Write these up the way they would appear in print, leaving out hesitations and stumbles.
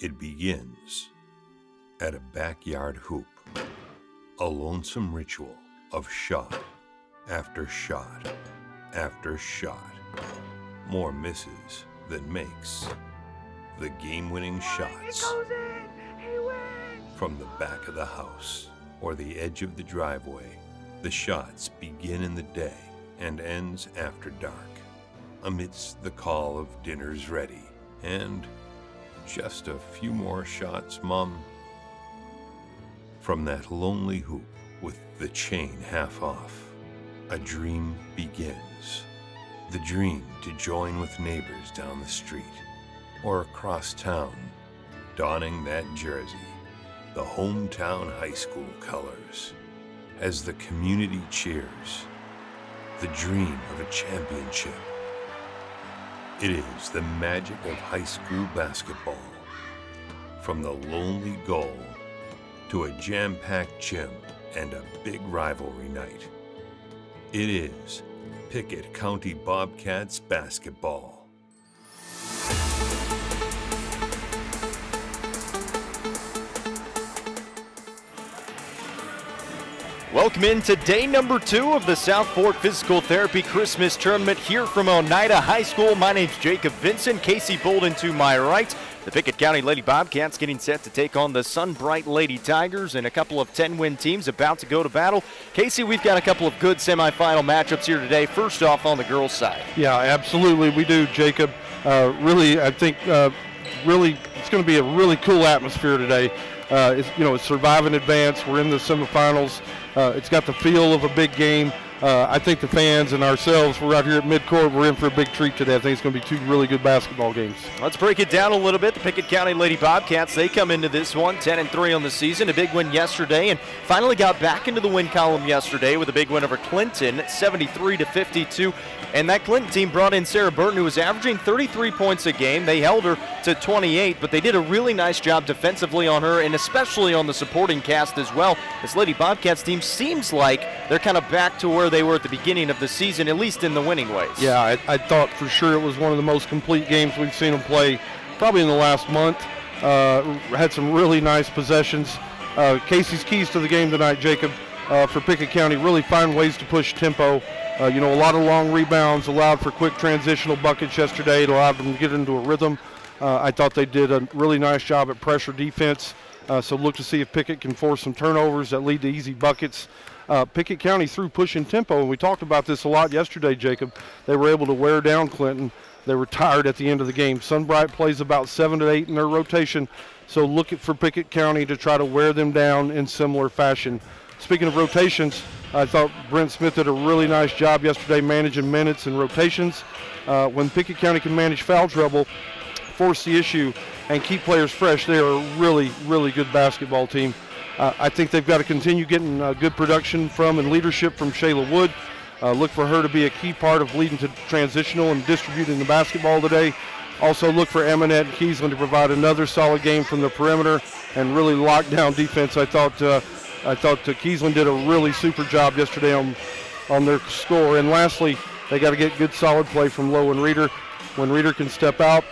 It begins at a backyard hoop, a lonesome ritual of shot after shot after shot, more misses than makes. The game-winning shots from the back of the house or the edge of the driveway. The shots begin in the day and ends after dark, amidst the call of dinner's ready and just a few more shots, Mom. From that lonely hoop with the chain half off, a dream begins. The dream to join with neighbors down the street or across town, donning that jersey, the hometown high school colors, as the community cheers. The dream of a championship. It is the magic of high school basketball. From the lonely goal to a jam-packed gym and a big rivalry night. It is Pickett County Bobcats basketball. Welcome into day number 2 of the South Fork Physical Therapy Christmas Tournament here from Oneida High School. My name's Jacob Vincent. Casey Bolden to my right. The Pickett County Lady Bobcats getting set to take on the Sunbright Lady Tigers, and a couple of 10-win teams about to go to battle. Casey, we've got a couple of good semifinal matchups here today. First off, on the girls' side. Yeah, absolutely, we do, Jacob. Really, I think really it's going to be a really cool atmosphere today. It's survive and advance. We're in the semifinals. It's got the feel of a big game. I think the fans and ourselves, we're out here at midcourt. We're in for a big treat today. I think it's going to be 2 really good basketball games. Let's break it down a little bit. The Pickett County Lady Bobcats, they come into this one 10-3 on the season. A big win yesterday, and finally got back into the win column yesterday with a big win over Clinton, 73-52. And that Clinton team brought in Sarah Burton, who was averaging 33 points a game. They held her to 28, but they did a really nice job defensively on her, and especially on the supporting cast as well. This Lady Bobcats team seems like they're kind of back to where they were at the beginning of the season, at least in the winning ways. Yeah, I thought for sure it was one of the most complete games we've seen them play probably in the last month. Had some really nice possessions. Casey's keys to the game tonight, Jacob, for Pickett County, really find ways to push tempo. A lot of long rebounds, allowed for quick transitional buckets yesterday. It allowed them to get into a rhythm. I thought they did a really nice job at pressure defense. So look to see if Pickett can force some turnovers that lead to easy buckets. Pickett County through pushing tempo, and we talked about this a lot yesterday, Jacob. They were able to wear down Clinton. They were tired at the end of the game. Sunbright plays about 7 to 8 in their rotation, so look for Pickett County to try to wear them down in similar fashion. Speaking of rotations, I thought Brent Smith did a really nice job yesterday managing minutes and rotations. When Pickett County can manage foul trouble, force the issue, and keep players fresh, they are a really, really good basketball team. I think they've got to continue getting good production from and leadership from Shayla Wood. Look for her to be a key part of leading to transitional and distributing the basketball today. Also look for Eminette and Kiesland to provide another solid game from the perimeter and really lock down defense. I thought Kiesland did a really super job yesterday on their score. And lastly, they got to get good solid play from Lowe and Reeder. When Reeder can step out,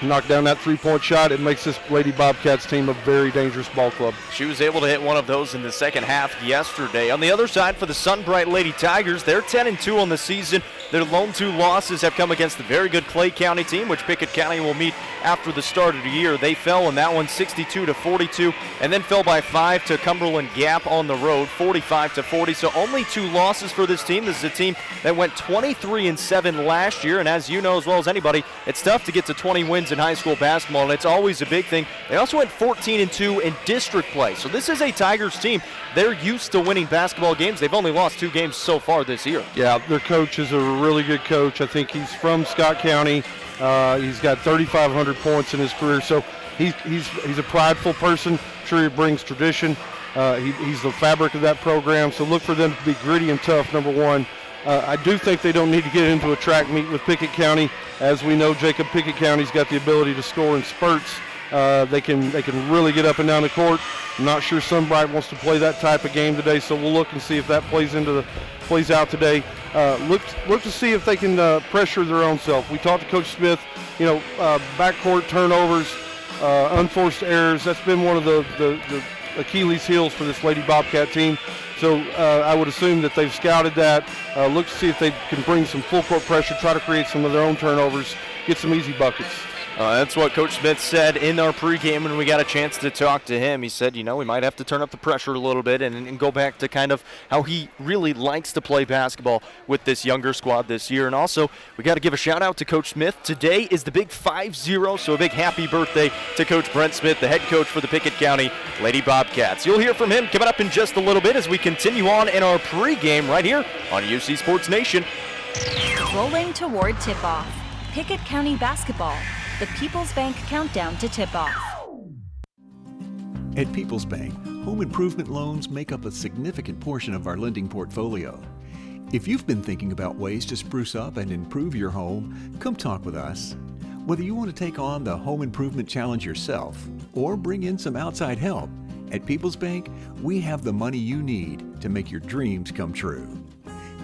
knock down that 3-point shot, it makes this Lady Bobcats team a very dangerous ball club. She was able to hit one of those in the second half yesterday. On the other side, for the Sunbright Lady Tigers, they're 10-2 on the season. Their lone 2 losses have come against the very good Clay County team, which Pickett County will meet after the start of the year. They fell in that one 62-42, and then fell by 5 to Cumberland Gap on the road, 45-40. So only 2 losses for this team. This is a team that went 23-7 last year, and as you know as well as anybody, it's tough to get to 20 wins in high school basketball, and it's always a big thing. They also went 14-2 in district play. So this is a Tigers team. They're used to winning basketball games. They've only lost 2 games so far this year. Yeah, their coach is a really good coach. I think he's from Scott County. He's got 3,500 points in his career, so he's a prideful person. I'm sure he brings tradition. He's the fabric of that program, so look for them to be gritty and tough, number one. I do think they don't need to get into a track meet with Pickett County. As we know, Jacob, Pickett County's got the ability to score in spurts. They can really get up and down the court. I'm not sure Sunbright wants to play that type of game today, so we'll look and see if that plays out today. Look to see if they can pressure their own self. We talked to Coach Smith. Backcourt turnovers unforced errors. That's been one of the Achilles heels for this Lady Bobcat team. So I would assume that they've scouted that, look to see if they can bring some full court pressure, try to create some of their own turnovers, get some easy buckets. That's what Coach Smith said in our pregame when we got a chance to talk to him. He said, we might have to turn up the pressure a little bit and go back to kind of how he really likes to play basketball with this younger squad this year. And also, we got to give a shout-out to Coach Smith. Today is the big 5-0, so a big happy birthday to Coach Brent Smith, the head coach for the Pickett County Lady Bobcats. You'll hear from him coming up in just a little bit as we continue on in our pregame right here on UC Sports Nation. Rolling toward tip-off. Pickett County basketball. The People's Bank countdown to tip-off. At People's Bank, home improvement loans make up a significant portion of our lending portfolio. If you've been thinking about ways to spruce up and improve your home, come talk with us. Whether you want to take on the home improvement challenge yourself or bring in some outside help, at People's Bank, we have the money you need to make your dreams come true.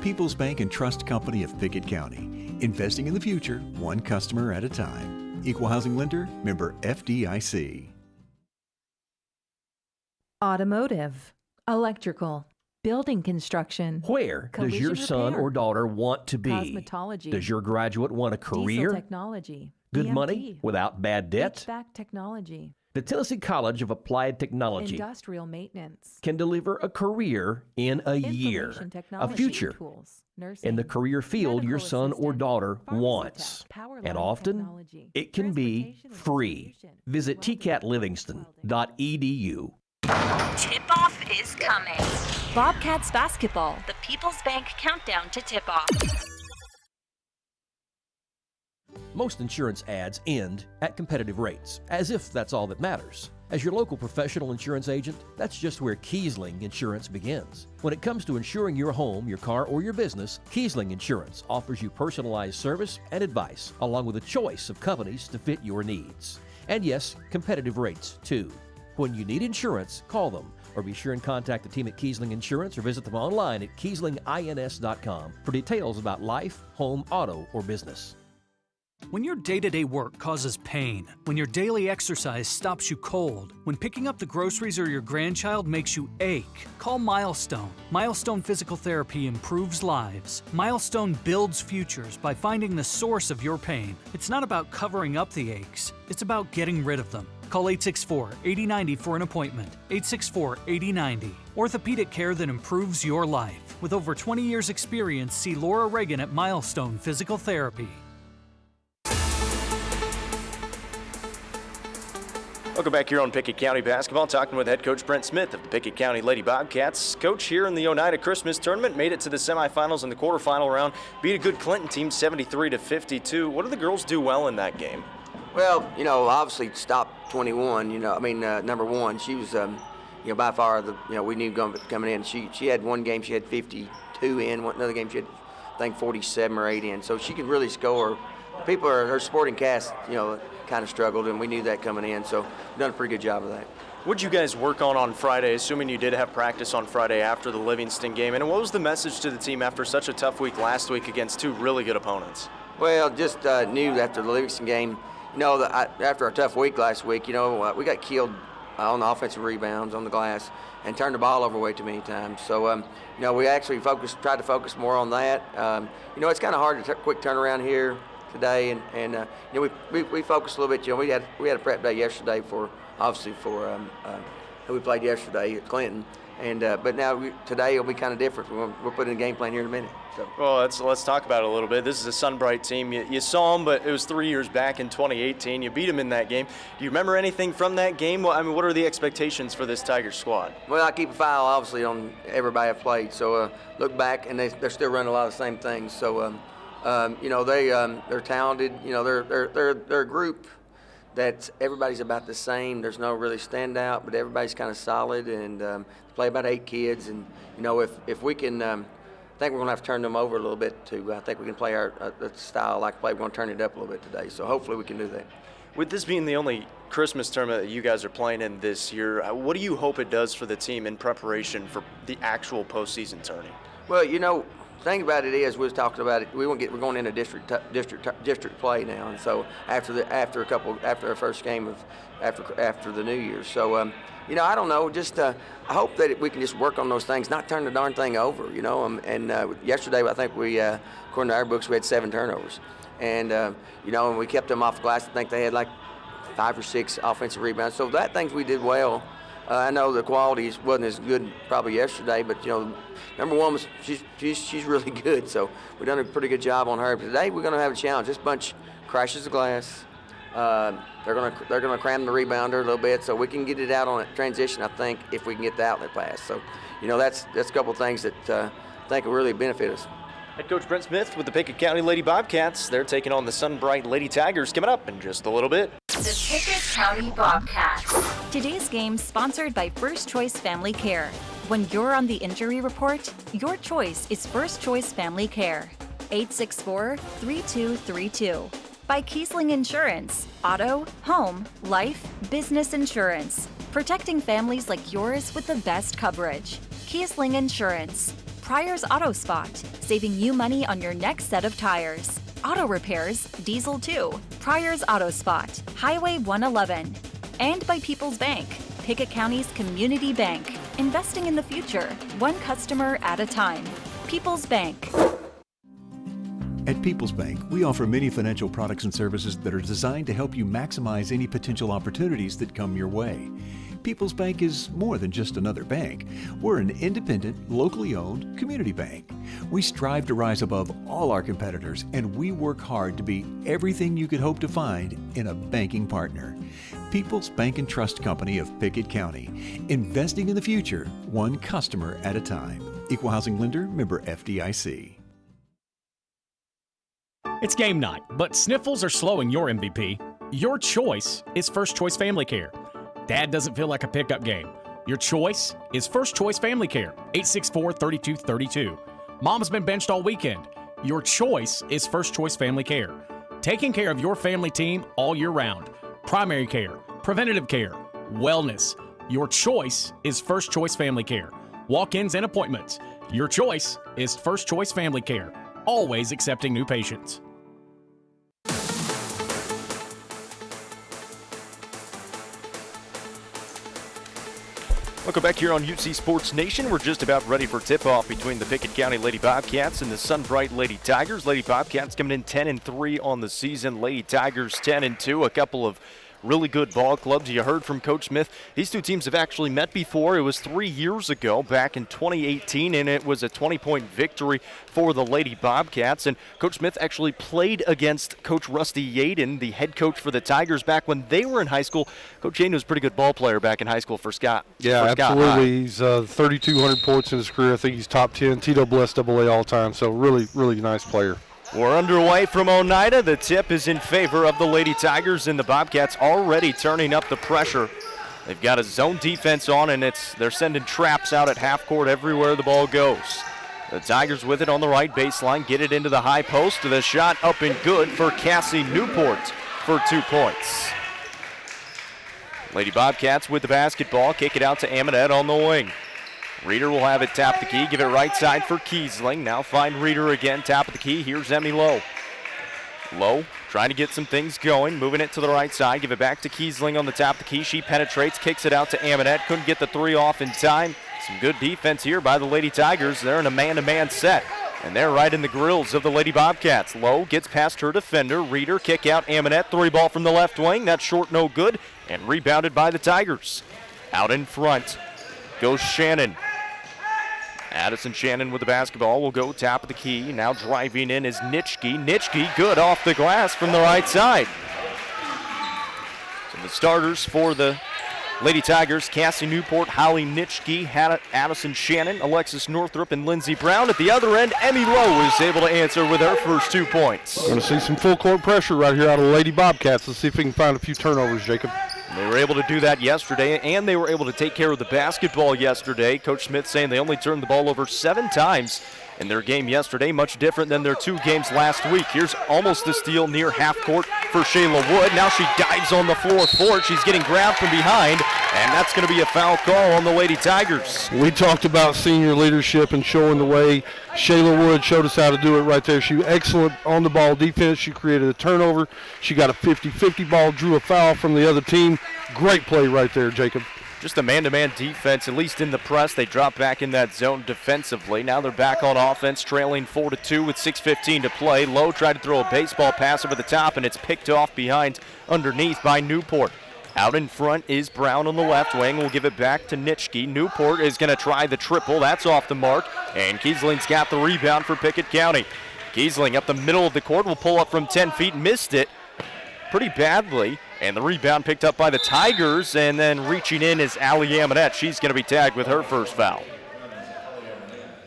People's Bank and Trust Company of Pickett County, investing in the future, one customer at a time. Equal Housing Lender, member FDIC. Automotive, electrical, building construction. Where does your son repair, or daughter want to be? Cosmetology. Does your graduate want a career? Diesel technology. Good EMT, money without bad debt? HVAC technology. The Tennessee College of Applied Technology Industrial maintenance. can deliver a career in a year, Information a technology, future tools, nursing, in the career field medical your son or assistant, daughter pharmacy wants. tech, power And line often, technology, it can be transportation and free. distribution, Visit tcatlivingston.edu. Tip-off is coming. Bobcats basketball. The People's Bank countdown to tip-off. Most insurance ads end at competitive rates, as if that's all that matters. As your local professional insurance agent, that's just where Kiesling Insurance begins. When it comes to insuring your home, your car, or your business, Kiesling Insurance offers you personalized service and advice, along with a choice of companies to fit your needs. And yes, competitive rates, too. When you need insurance, call them, or be sure and contact the team at Kiesling Insurance or visit them online at kieslingins.com for details about life, home, auto, or business. When your day-to-day work causes pain, when your daily exercise stops you cold, when picking up the groceries or your grandchild makes you ache, call Milestone. Milestone Physical Therapy improves lives. Milestone builds futures by finding the source of your pain. It's not about covering up the aches, it's about getting rid of them. Call 864-8090 for an appointment. 864-8090. Orthopedic care that improves your life. With over 20 years' experience, see Laura Reagan at Milestone Physical Therapy. Welcome back here on Pickett County Basketball, talking with head coach Brent Smith of the Pickett County Lady Bobcats. Coach, here in the Oneida Christmas Tournament, made it to the semifinals and the quarterfinal round, beat a good Clinton team 73-52. What did the girls do well in that game? Well, obviously stopped 21. Number one, she was, by far we knew coming in. She had one game she had 52 in, another game she had, I think, 47 or 8 in. So she could really score. Her supporting cast, kind of struggled, and we knew that coming in. So done a pretty good job of that. What'd you guys work on Friday, assuming you did have practice on Friday after the Livingston game? And what was the message to the team after such a tough week last week against two really good opponents? Well, just knew after the Livingston game, after a tough week last week, we got killed on the offensive rebounds on the glass and turned the ball over way too many times. So, we actually tried to focus more on that. It's kind of hard to quick turnaround here today, and we focused a little bit. We had a prep day yesterday for who we played yesterday at Clinton, and but now today will be kind of different. We're putting a game plan here in a minute. So. Well, let's talk about it a little bit. This is a Sunbright team. You saw them, but it was 3 years back in 2018. You beat them in that game. Do you remember anything from that game? What are the expectations for this Tigers squad? Well, I keep a file, obviously, on everybody I've played. So look back, and they're still running a lot of the same things. So they're talented. They're a group that everybody's about the same. There's no really standout, but everybody's kind of solid, and play about 8 kids. And if we can, I think we're going to have to turn them over a little bit I think we can play our style like play. We're going to turn it up a little bit today. So hopefully we can do that. With this being the only Christmas tournament that you guys are playing in this year, what do you hope it does for the team in preparation for the actual postseason tourney? Well, thing about it is, we was talking about it. We're going into district play now, and so after our first game of after the New Year's. So I don't know. Just I hope that we can just work on those things, not turn the darn thing over. Yesterday I think we, according to our books, we had 7 turnovers, and and we kept them off the glass. I think they had like 5 or 6 offensive rebounds. So that things we did well. I know the quality wasn't as good probably yesterday, but number one was she's really good. So we've done a pretty good job on her. But today we're going to have a challenge. This bunch crashes the glass. They're gonna cram the rebounder a little bit, so we can get it out on a transition. I think if we can get the outlet pass. So that's a couple of things that I think will really benefit us. Head coach Brent Smith with the Pickett County Lady Bobcats. They're taking on the Sunbright Lady Tigers coming up in just a little bit. The Pickett County Bobcats. Today's game sponsored by First Choice Family Care. When you're on the injury report, your choice is First Choice Family Care. 864-3232. By Kiesling Insurance. Auto, home, life, business insurance. Protecting families like yours with the best coverage. Kiesling Insurance. Pryor's Auto Spot. Saving you money on your next set of tires. Auto repairs, diesel too. Pryor's Auto Spot, Highway 111. And by People's Bank, Pickett County's community bank. Investing in the future, one customer at a time. People's Bank. At People's Bank, we offer many financial products and services that are designed to help you maximize any potential opportunities that come your way. People's Bank is more than just another bank. We're an independent, locally owned community bank. We strive to rise above all our competitors, and we work hard to be everything you could hope to find in a banking partner. People's Bank and Trust Company of Pickett County, investing in the future, one customer at a time. Equal Housing Lender, member FDIC. It's game night, but sniffles are slowing your MVP. Your choice is First Choice Family Care. Dad doesn't feel like a pickup game. Your choice is First Choice Family Care, 864-3232. Mom's been benched all weekend. Your choice is First Choice Family Care. Taking care of your family team all year round. Primary care, preventative care, wellness. Your choice is First Choice Family Care. Walk-ins and appointments. Your choice is First Choice Family Care. Always accepting new patients. Welcome back here on UC Sports Nation. We're just about ready for tip-off between the Pickett County Lady Bobcats and the Sunbright Lady Tigers. Lady Bobcats coming in 10-3 on the season. Lady Tigers 10-2. A couple of really good ball clubs. You heard from Coach Smith. These two teams have actually met before. It was 3 years ago, back in 2018, and it was a 20-point victory for the Lady Bobcats. And Coach Smith actually played against Coach Rusty Yaden, the head coach for the Tigers, back when they were in high school. Coach Yaden was a pretty good ball player back in high school for Scott. Yeah, for Scott absolutely. High. He's 3,200 points in his career. I think he's top 10 TSSAA all time. So really, really nice player. We're underway from Oneida. The tip is in favor of the Lady Tigers, and the Bobcats already turning up the pressure. They've got a zone defense on, and they're sending traps out at half court everywhere the ball goes. The Tigers with it on the right baseline, get it into the high post. The shot up and good for Cassie Newport for 2 points. Lady Bobcats with the basketball, kick it out to Amonette on the wing. Reeder will have it, tap the key, give it right side for Kiesling. Now find Reeder again, tap of the key. Here's Emmy Lowe. Lowe trying to get some things going, moving it to the right side, give it back to Kiesling on the tap of the key. She penetrates, kicks it out to Amonette. Couldn't get the 3 off in time. Some good defense here by the Lady Tigers. They're in a man-to-man set, and they're right in the grills of the Lady Bobcats. Lowe gets past her defender. Reeder, kick out, Amonette. 3 ball from the left wing. That's short, no good, and rebounded by the Tigers. Out in front goes Shannon. Addison Shannon with the basketball will go top of the key. Now driving in is Nitschke. Nitschke good off the glass from the right side. So the starters for the Lady Tigers, Cassie Newport, Holly Nitschke, Addison Shannon, Alexis Northrup, and Lindsey Brown. At the other end, Emmy Lowe is able to answer with her first 2 points. Going to see some full court pressure right here out of the Lady Bobcats. Let's see if we can find a few turnovers, Jacob. They were able to do that yesterday, and they were able to take care of the basketball yesterday. Coach Smith saying they only turned the ball over 7 times in their game yesterday, much different than their 2 games last week. Here's almost a steal near half court for Shayla Wood. Now she dives on the floor for it. She's getting grabbed from behind, and that's going to be a foul call on the Lady Tigers. We talked about senior leadership and showing the way. Shayla Wood showed us how to do it right there. She was excellent on the ball defense. She created a turnover. She got a 50-50 ball, drew a foul from the other team. Great play right there, Jacob. Just a man-to-man defense, at least in the press. They drop back in that zone defensively. Now they're back on offense, trailing 4-2 with 6:15 to play. Lowe tried to throw a baseball pass over the top, and it's picked off behind underneath by Newport. Out in front is Brown on the left wing. We'll give it back to Nitschke. Newport is going to try the triple. That's off the mark, and Kiesling's got the rebound for Pickett County. Kiesling up the middle of the court will pull up from 10 feet, missed it pretty badly. And the rebound picked up by the Tigers, and then reaching in is Allie Amonette. She's going to be tagged with her first foul.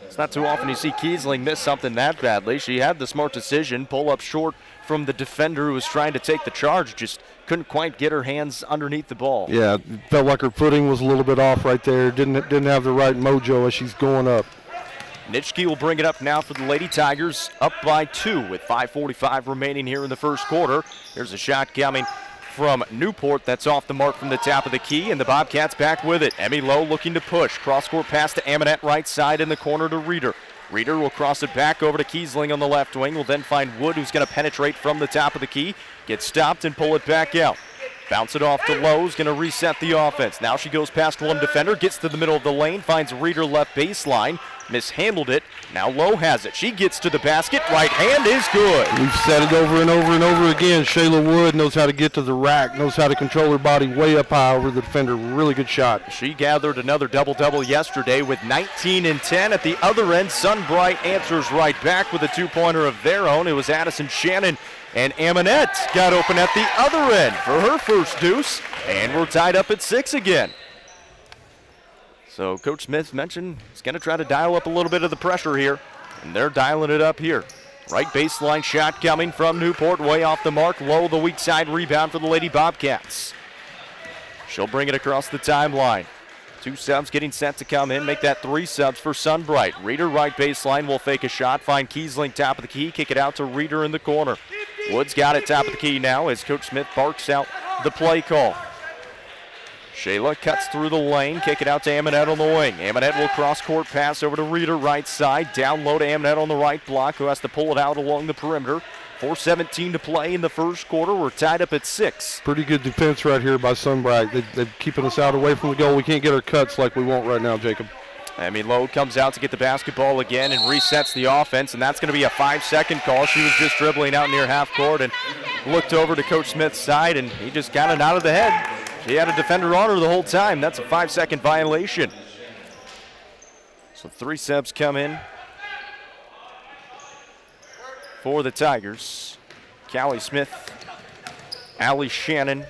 It's not too often you see Kiesling miss something that badly. She had the smart decision, pull up short from the defender who was trying to take the charge, just couldn't quite get her hands underneath the ball. Yeah, felt like her footing was a little bit off right there. Didn't have the right mojo as she's going up. Nitschke will bring it up now for the Lady Tigers, up by 2 with 5:45 remaining here in the first quarter. There's a shot coming from Newport. That's off the mark from the top of the key, and the Bobcats back with it. Emmy Lowe looking to push. Cross-court pass to Amonette right side in the corner to Reeder. Reeder will cross it back over to Kiesling on the left wing. Will then find Wood, who's going to penetrate from the top of the key, get stopped and pull it back out. Bounce it off to Lowe, who's going to reset the offense. Now she goes past one defender, gets to the middle of the lane, finds Reeder left baseline, mishandled it. Now Lowe has it. She gets to the basket. Right hand is good. We've said it over and over and over again. Shayla Wood knows how to get to the rack, knows how to control her body way up high over the defender. Really good shot. She gathered another double-double yesterday with 19 and 10. At the other end, Sunbright answers right back with a 2-pointer of their own. It was Addison Shannon, and Amonette got open at the other end for her first deuce, and we're tied up at 6 again. So Coach Smith mentioned he's going to try to dial up a little bit of the pressure here, and they're dialing it up here. Right baseline shot coming from Newport, way off the mark. Low, the weak side rebound for the Lady Bobcats. She'll bring it across the timeline. 2 subs getting set to come in, make that 3 subs for Sunbright. Reeder right baseline will fake a shot, find Kiesling top of the key, kick it out to Reeder in the corner. Woods got it top of the key now as Coach Smith barks out the play call. Shayla cuts through the lane, kick it out to Amonette on the wing. Amonette will cross-court pass over to Reeder right side. Down low to Amonette on the right block, who has to pull it out along the perimeter. 4:17 to play in the first quarter. We're tied up at 6. Pretty good defense right here by Sunbright. They're keeping us out away from the goal. We can't get our cuts like we want right now, Jacob. Emmy Lowe comes out to get the basketball again and resets the offense, and that's going to be a 5-second call. She was just dribbling out near half court and looked over to Coach Smith's side, and he just got it out of the head. She had a defender on her the whole time. That's a 5-second violation. So 3 subs come in for the Tigers. Callie Smith, Allie Shannon,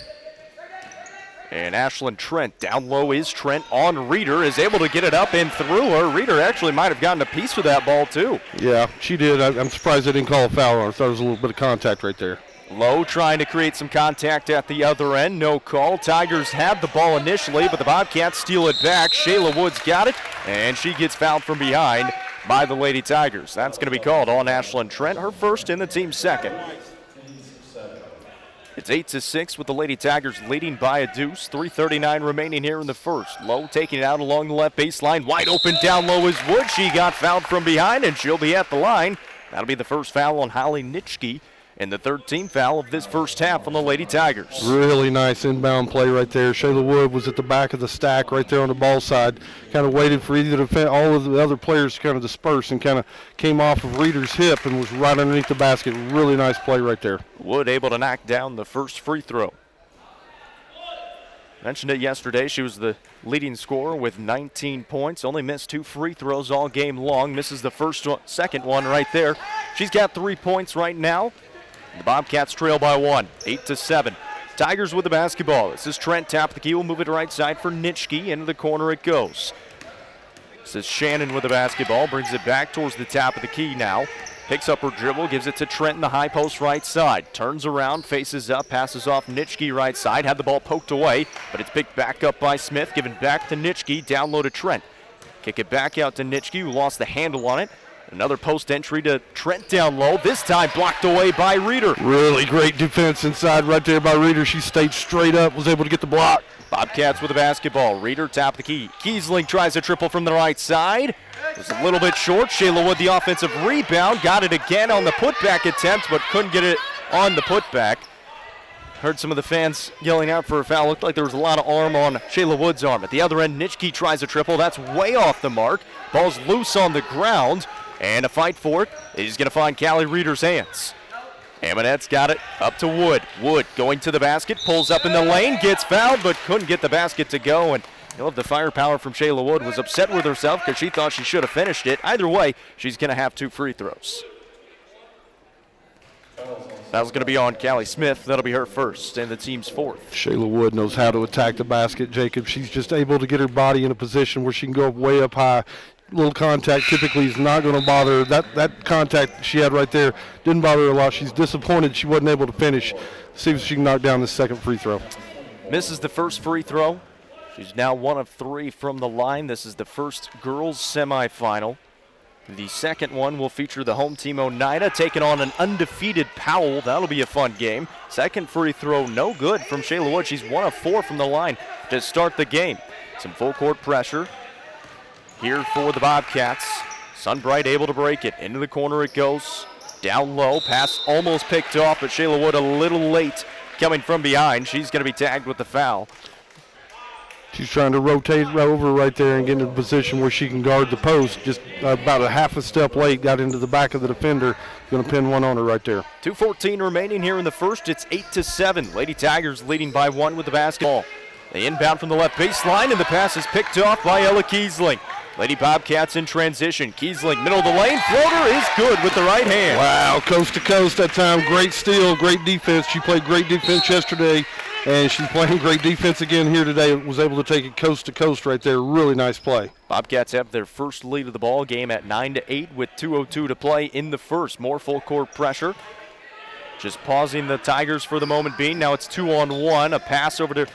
and Ashlyn Trent. Down low is Trent on Reeder, is able to get it up and through her. Reeder actually might have gotten a piece of that ball too. Yeah, she did. I'm surprised they didn't call a foul on her. I thought there was a little bit of contact right there. Lowe trying to create some contact at the other end. No call. Tigers had the ball initially, but the Bobcats steal it back. Shayla Woods got it, and she gets fouled from behind by the Lady Tigers. That's going to be called on Ashlyn Trent, her first and the team's second. It's 8-6 with the Lady Tigers leading by a deuce. 3:39 remaining here in the first. Lowe taking it out along the left baseline. Wide open down low is Wood. She got fouled from behind, and she'll be at the line. That'll be the first foul on Holly Nitschke, and the third team foul of this first half on the Lady Tigers. Really nice inbound play right there. Shayla Wood was at the back of the stack right there on the ball side. Kind of waited for either all of the other players to kind of disperse and kind of came off of Reeder's hip and was right underneath the basket. Really nice play right there. Wood able to knock down the first free throw. Mentioned it yesterday. She was the leading scorer with 19 points. Only missed 2 free throws all game long. Misses the second one right there. She's got 3 points right now. The Bobcats trail by 1, 8-7. Tigers with the basketball. This is Trent, top of the key. Will move it right side for Nitschke. Into the corner it goes. This is Shannon with the basketball. Brings it back towards the top of the key now. Picks up her dribble, gives it to Trent in the high post right side. Turns around, faces up, passes off Nitschke right side. Had the ball poked away, but it's picked back up by Smith. Given back to Nitschke, down low to Trent. Kick it back out to Nitschke, who lost the handle on it. Another post entry to Trent down low. This time blocked away by Reeder. Really great defense inside right there by Reeder. She stayed straight up, was able to get the block. Bobcats with the basketball. Reeder top of the key. Kiesling tries a triple from the right side. It's a little bit short. Shayla Wood the offensive rebound. Got it again on the putback attempt, but couldn't get it on the putback. Heard some of the fans yelling out for a foul. Looked like there was a lot of arm on Shayla Wood's arm. At the other end, Nitschke tries a triple. That's way off the mark. Ball's loose on the ground. And a fight for it is going to find Callie Reeder's hands. Amonette's got it up to Wood. Wood going to the basket, pulls up in the lane, gets fouled, but couldn't get the basket to go. And you'll have the firepower from Shayla Wood. Was upset with herself because she thought she should have finished it. Either way, she's going to have 2 free throws. That was going to be on Callie Smith. That'll be her first and the team's 4th. Shayla Wood knows how to attack the basket, Jacob. She's just able to get her body in a position where she can go way up high. Little contact typically is not going to bother her. That contact she had right there didn't bother her a lot. She's disappointed she wasn't able to finish. See if she can knock down the second free throw. Misses the first free throw. She's now 1 of 3 from the line. This is the first girls semifinal. The second one will feature the home team Oneida taking on an undefeated Powell. That'll be a fun game. Second free throw, no good from Shayla Wood. She's 1 of 4 from the line to start the game. Some full court pressure here for the Bobcats. Sunbright able to break it. Into the corner it goes. Down low, pass almost picked off, but Shayla Wood a little late coming from behind. She's going to be tagged with the foul. She's trying to rotate over right there and get in a position where she can guard the post. Just about a half a step late, got into the back of the defender. Going to pin one on her right there. 2:14 remaining here in the first. It's 8-7. Lady Tigers leading by 1 with the basketball. They inbound from the left baseline, and the pass is picked off by Ella Kiesling. Lady Bobcats in transition. Kiesling, middle of the lane. Floater is good with the right hand. Wow, coast to coast that time. Great steal, great defense. She played great defense yesterday, and she's playing great defense again here today. Was able to take it coast to coast right there. Really nice play. Bobcats have their first lead of the ball game at 9-8 with 2:02 to play in the first. More full court pressure. Just pausing the Tigers for the moment being. Now it's 2-on-1. A pass over to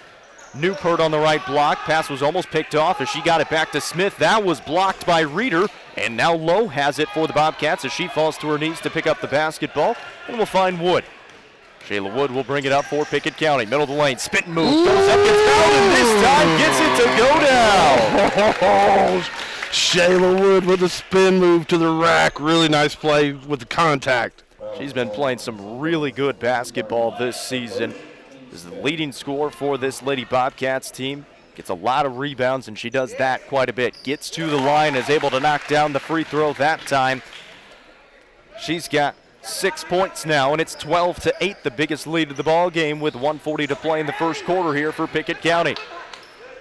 Newport on the right block. Pass was almost picked off as she got it back to Smith. That was blocked by Reeder. And now Lowe has it for the Bobcats as she falls to her knees to pick up the basketball. And we'll find Wood. Shayla Wood will bring it up for Pickett County. Middle of the lane, spin move, goes up, gets fouled, and this time gets it to go down. Shayla Wood with a spin move to the rack. Really nice play with the contact. She's been playing some really good basketball this season. This is the leading scorer for this Lady Bobcats team. Gets a lot of rebounds, and she does that quite a bit. Gets to the line, is able to knock down the free throw that time. She's got 6 points now, and it's 12-8, the biggest lead of the ball game with 1:40 to play in the first quarter here for Pickett County.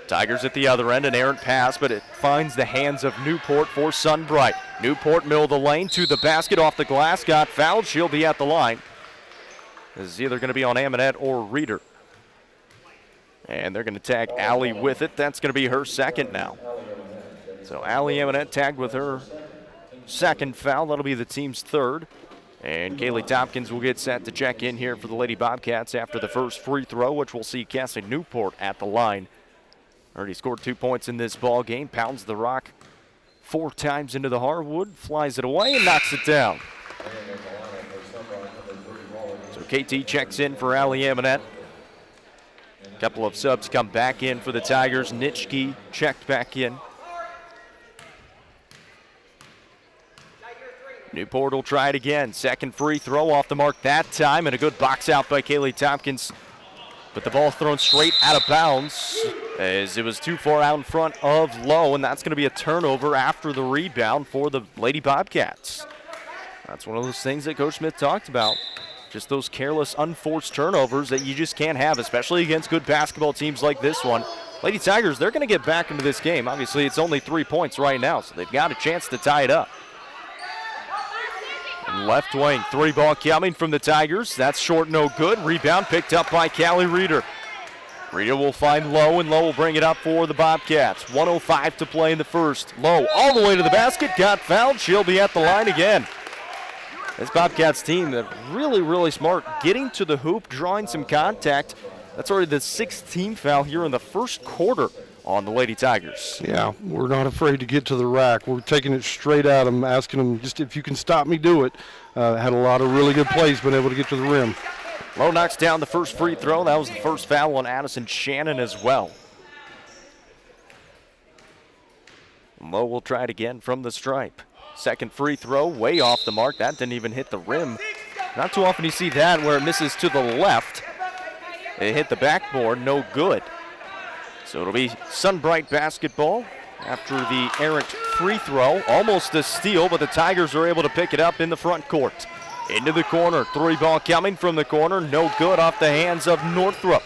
Tigers at the other end, an errant pass, but it finds the hands of Newport for Sunbright. Newport, middle of the lane, to the basket, off the glass, got fouled. She'll be at the line. This is either going to be on Amonette or Reeder. And they're going to tag Allie with it. That's going to be her second now. So Allie Amonette tagged with her second foul. That'll be the team's third. And Kaylee Tompkins will get set to check in here for the Lady Bobcats after the first free throw, which we'll see Cassie Newport at the line. Already scored 2 points in this ball game. Pounds the rock 4 times into the hardwood, flies it away, and knocks it down. So KT checks in for Allie Amonette. A couple of subs come back in for the Tigers. Nitschke checked back in. Newport will try it again. Second free throw off the mark that time, and a good box out by Kaylee Tompkins. But the ball thrown straight out of bounds as it was too far out in front of Lowe, and that's going to be a turnover after the rebound for the Lady Bobcats. That's one of those things that Coach Smith talked about. Just those careless, unforced turnovers that you just can't have, especially against good basketball teams like this one. Lady Tigers, they're going to get back into this game. Obviously, it's only 3 points right now, so they've got a chance to tie it up. And left wing, 3-ball coming from the Tigers. That's short, no good. Rebound picked up by Callie Reeder. Reeder will find Lowe, and Lowe will bring it up for the Bobcats. 1:05 to play in the first. Lowe all the way to the basket, got fouled. She'll be at the line again. This Bobcats team, that really, really smart, getting to the hoop, drawing some contact. That's already the 6th team foul here in the first quarter on the Lady Tigers. Yeah, we're not afraid to get to the rack. We're taking it straight at them, asking them just if you can stop me, do it. Had a lot of really good plays, been able to get to the rim. Lowe knocks down the first free throw. That was the first foul on Addison Shannon as well. Lowe will try it again from the stripe. Second free throw, way off the mark. That didn't even hit the rim. Not too often you see that where it misses to the left. It hit the backboard, no good. So it'll be Sunbright basketball after the errant free throw. Almost a steal, but the Tigers are able to pick it up in the front court. Into the corner, three ball coming from the corner, no good off the hands of Northrop.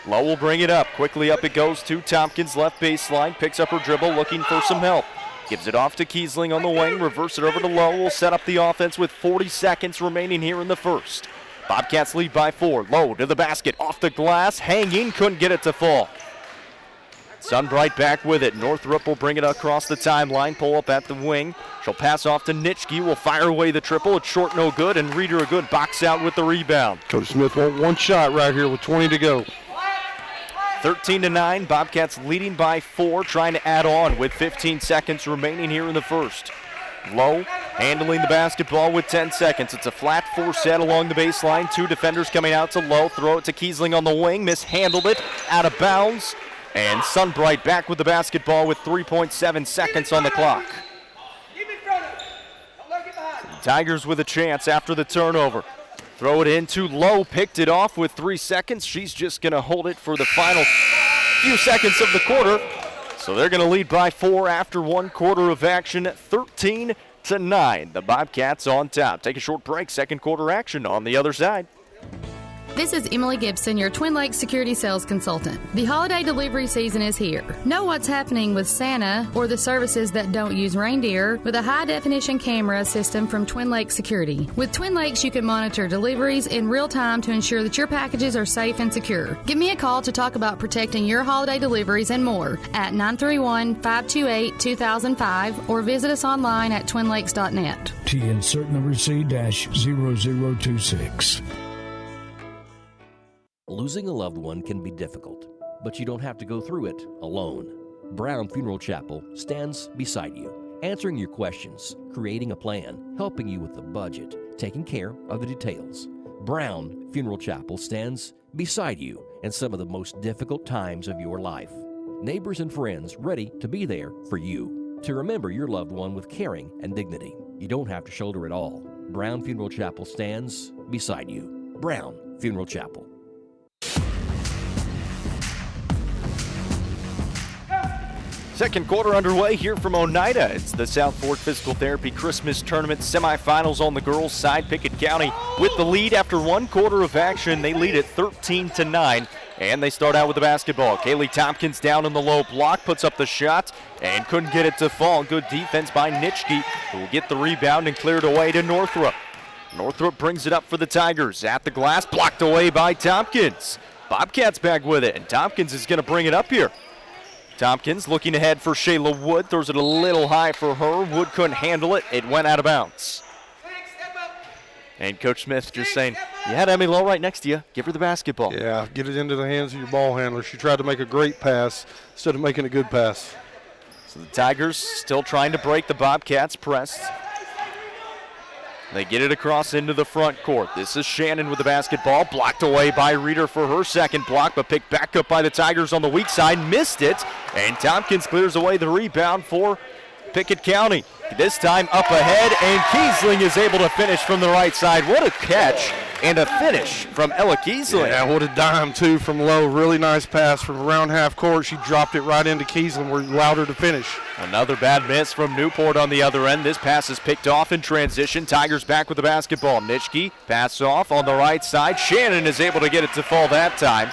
Lowe will bring it up. Quickly up it goes to Tompkins, left baseline, picks up her dribble, looking for some help. Gives it off to Kiesling on the wing, reverse it over to Lowe. Will set up the offense with 40 seconds remaining here in the first. Bobcats lead by 4. Lowe to the basket, off the glass, hanging, couldn't get it to fall. Sunbright back with it. Northrop will bring it across the timeline, pull up at the wing. She'll pass off to Nitschke, will fire away the triple. It's short, no good, and Reeder a good box out with the rebound. Coach Smith wants one shot right here with 20 to go. 13-9, Bobcats leading by 4, trying to add on with 15 seconds remaining here in the first. Lowe handling the basketball with 10 seconds. It's a flat 4 set along the baseline. 2 defenders coming out to Lowe. Throw it to Kiesling on the wing. Mishandled it. Out of bounds. And Sunbright back with the basketball with 3.7 seconds on the clock. The Tigers with a chance after the turnover. Throw it into Lowe. Picked it off with 3 seconds. She's just going to hold it for the final few seconds of the quarter. So they're going to lead by 4 after 1 quarter of action, 13-9. The Bobcats on top. Take a short break. Second quarter action on the other side. This is Emily Gibson, your Twin Lakes Security Sales Consultant. The holiday delivery season is here. Know what's happening with Santa or the services that don't use reindeer with a high-definition camera system from Twin Lakes Security. With Twin Lakes, you can monitor deliveries in real time to ensure that your packages are safe and secure. Give me a call to talk about protecting your holiday deliveries and more at 931-528-2005 or visit us online at twinlakes.net. T insert number C-0026. Losing a loved one can be difficult, but you don't have to go through it alone. Brown Funeral Chapel stands beside you, answering your questions, creating a plan, helping you with the budget, taking care of the details. Brown Funeral Chapel stands beside you in some of the most difficult times of your life. Neighbors and friends ready to be there for you, to remember your loved one with caring and dignity. You don't have to shoulder it all. Brown Funeral Chapel stands beside you. Brown Funeral Chapel. Second quarter underway here from Oneida. It's the South Fork Physical Therapy Christmas Tournament semifinals on the girls' side. Pickett County with the lead after 1 quarter of action. They lead at 13-9, and they start out with the basketball. Kaylee Tompkins down in the low block, puts up the shot, and couldn't get it to fall. Good defense by Nitschke, who will get the rebound and clear it away to Northrop. Northrop brings it up for the Tigers. At the glass, blocked away by Tompkins. Bobcats back with it, and Tompkins is going to bring it up here. Tompkins looking ahead for Shayla Wood, throws it a little high for her. Wood couldn't handle it. It went out of bounds. And Coach Smith just saying, you had Emmy Lowe right next to you. Give her the basketball. Yeah, get it into the hands of your ball handler. She tried to make a great pass instead of making a good pass. So the Tigers still trying to break the Bobcats' press. They get it across into the front court. This is Shannon with the basketball. Blocked away by Reeder for her second block, but picked back up by the Tigers on the weak side. Missed it, and Tompkins clears away the rebound for Pickett County. This time up ahead, and Kiesling is able to finish from the right side. What a catch and a finish from Ella Kiesling. Yeah, what a dime, too, from Lowe. Really nice pass from around half court. She dropped it right into Kiesling, where he allowed her to finish. Another bad miss from Newport on the other end. This pass is picked off in transition. Tigers back with the basketball. Nitschke pass off on the right side. Shannon is able to get it to fall that time.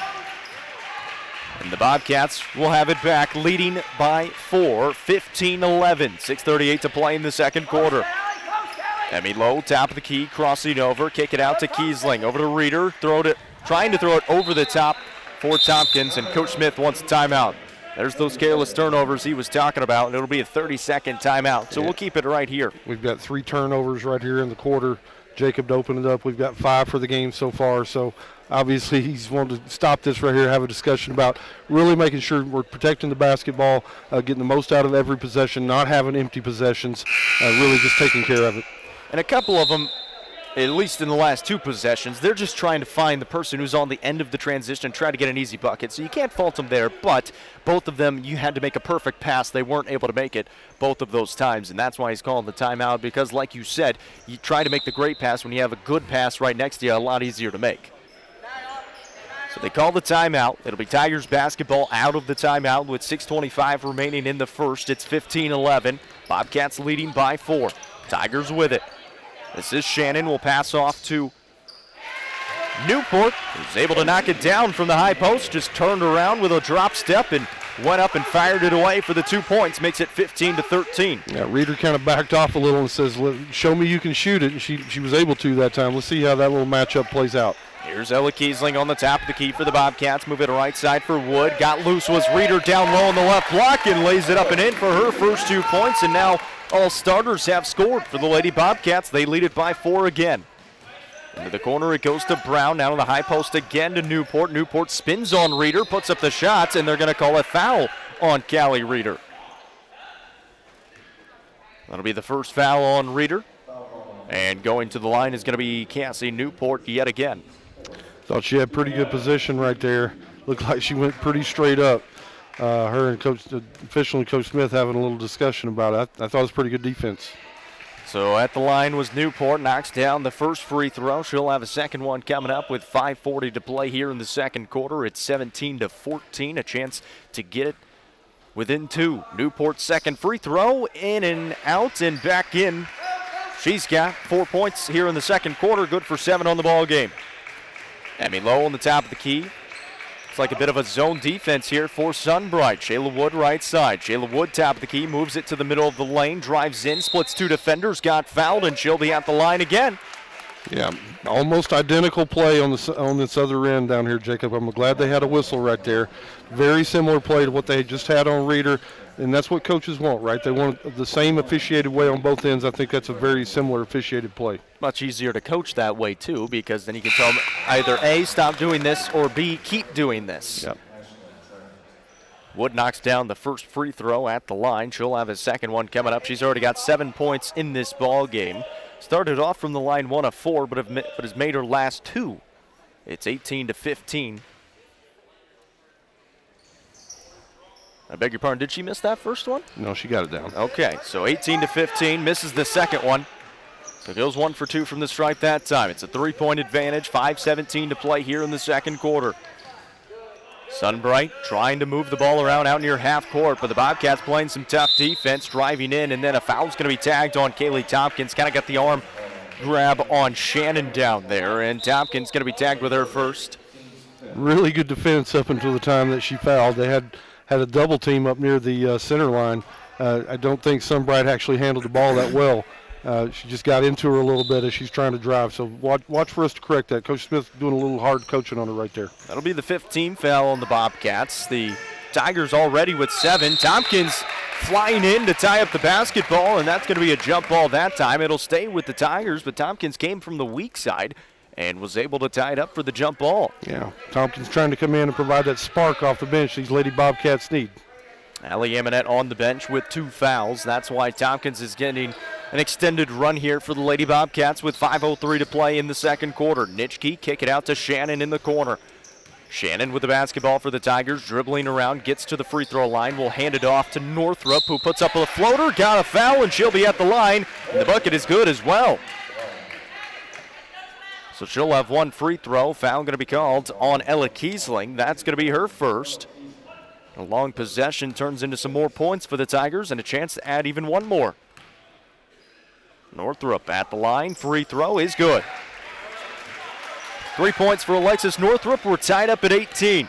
And the Bobcats will have it back, leading by 4, 15-11. 6:38 to play in the second quarter. Emmy Lowe, top of the key, crossing over, kick it out to Kiesling. Over to Reeder, trying to throw it over the top for Tompkins, and Coach Smith wants a timeout. There's those careless turnovers he was talking about, and it'll be a 30-second timeout. So we'll keep it right here. We've got 3 turnovers right here in the quarter. Jacob to open it up. We've got 5 for the game so far, so obviously he's wanted to stop this right here, have a discussion about really making sure we're protecting the basketball, getting the most out of every possession, not having empty possessions, really just taking care of it. And a couple of them, at least in the last 2 possessions, they're just trying to find the person who's on the end of the transition and try to get an easy bucket. So you can't fault them there, but both of them, you had to make a perfect pass. They weren't able to make it both of those times, and that's why he's calling the timeout, because like you said, you try to make the great pass when you have a good pass right next to you, a lot easier to make. So they call the timeout. It'll be Tigers basketball out of the timeout with 6:25 remaining in the first. It's 15-11. Bobcats leading by 4. Tigers with it. This is Shannon, will pass off to Newport, who's able to knock it down from the high post, just turned around with a drop step and went up and fired it away for the 2 points, makes it 15-13. Yeah, Reeder kind of backed off a little and says, show me you can shoot it, and she was able to that time. Let's see how that little matchup plays out. Here's Ella Kiesling on the top of the key for the Bobcats. Move it right side for Wood. Got loose was Reeder down low on the left block and lays it up and in for her first 2 points, and now all starters have scored for the Lady Bobcats. They lead it by 4 again. Into the corner it goes to Brown. Now to the high post again to Newport. Newport spins on Reeder, puts up the shots, and they're going to call a foul on Callie Reeder. That'll be the first foul on Reeder. And going to the line is going to be Cassie Newport yet again. Thought she had pretty good position right there. Looked like she went pretty straight up. Her and the official and Coach Smith having a little discussion about it. I thought it was pretty good defense. So at the line was Newport, knocks down the first free throw. She'll have a second one coming up with 5:40 to play here in the second quarter. It's 17-14, a chance to get it within 2. Newport's second free throw, in and out and back in. She's got 4 points here in the second quarter, good for 7 on the ball game. Emmy Lowe on the top of the key. It's like a bit of a zone defense here for Sunbright. Shayla Wood right side. Shayla Wood top of the key, moves it to the middle of the lane, drives in, splits 2 defenders, got fouled, and she'll be at the line again. Yeah, almost identical play on this other end down here, Jacob. I'm glad they had a whistle right there. Very similar play to what they just had on Reeder, and that's what coaches want, right? They want the same officiated way on both ends. I think that's a very similar officiated play. Much easier to coach that way, too, because then you can tell them either A, stop doing this, or B, keep doing this. Yep. Wood knocks down the first free throw at the line. She'll have a second one coming up. She's already got 7 points in this ball game. Started off from the line 1 of 4, but has made her last 2. It's 18-15. I beg your pardon, did she miss that first one? No, she got it down. Okay, so 18-15, misses the second one. So goes 1 for 2 from the stripe that time. It's a 3-point advantage, 5:17 to play here in the second quarter. Sunbright trying to move the ball around out near half court, but the Bobcats playing some tough defense, driving in, and then a foul's going to be tagged on Kaylee Tompkins. Kind of got the arm grab on Shannon down there, and Tompkins going to be tagged with her first. Really good defense up until the time that she fouled. They had a double team up near the center line. I don't think Sunbright actually handled the ball that well. She just got into her a little bit as she's trying to drive. So watch for us to correct that. Coach Smith doing a little hard coaching on her right there. That'll be the 15th foul on the Bobcats. The Tigers already with 7. Tompkins flying in to tie up the basketball, and that's going to be a jump ball that time. It'll stay with the Tigers, but Tompkins came from the weak side and was able to tie it up for the jump ball. Yeah, Tompkins trying to come in and provide that spark off the bench these Lady Bobcats need. Allie Eminette on the bench with 2 fouls. That's why Tompkins is getting an extended run here for the Lady Bobcats with 5:03 to play in the second quarter. Nitschke kick it out to Shannon in the corner. Shannon with the basketball for the Tigers, dribbling around, gets to the free throw line, will hand it off to Northrup, who puts up a floater, got a foul, and she'll be at the line. And the bucket is good as well. So she'll have 1 free throw. Foul going to be called on Ella Kiesling. That's going to be her first. A long possession turns into some more points for the Tigers and a chance to add even 1 more. Northrup at the line. Free throw is good. 3 points for Alexis Northrup. We're tied up at 18.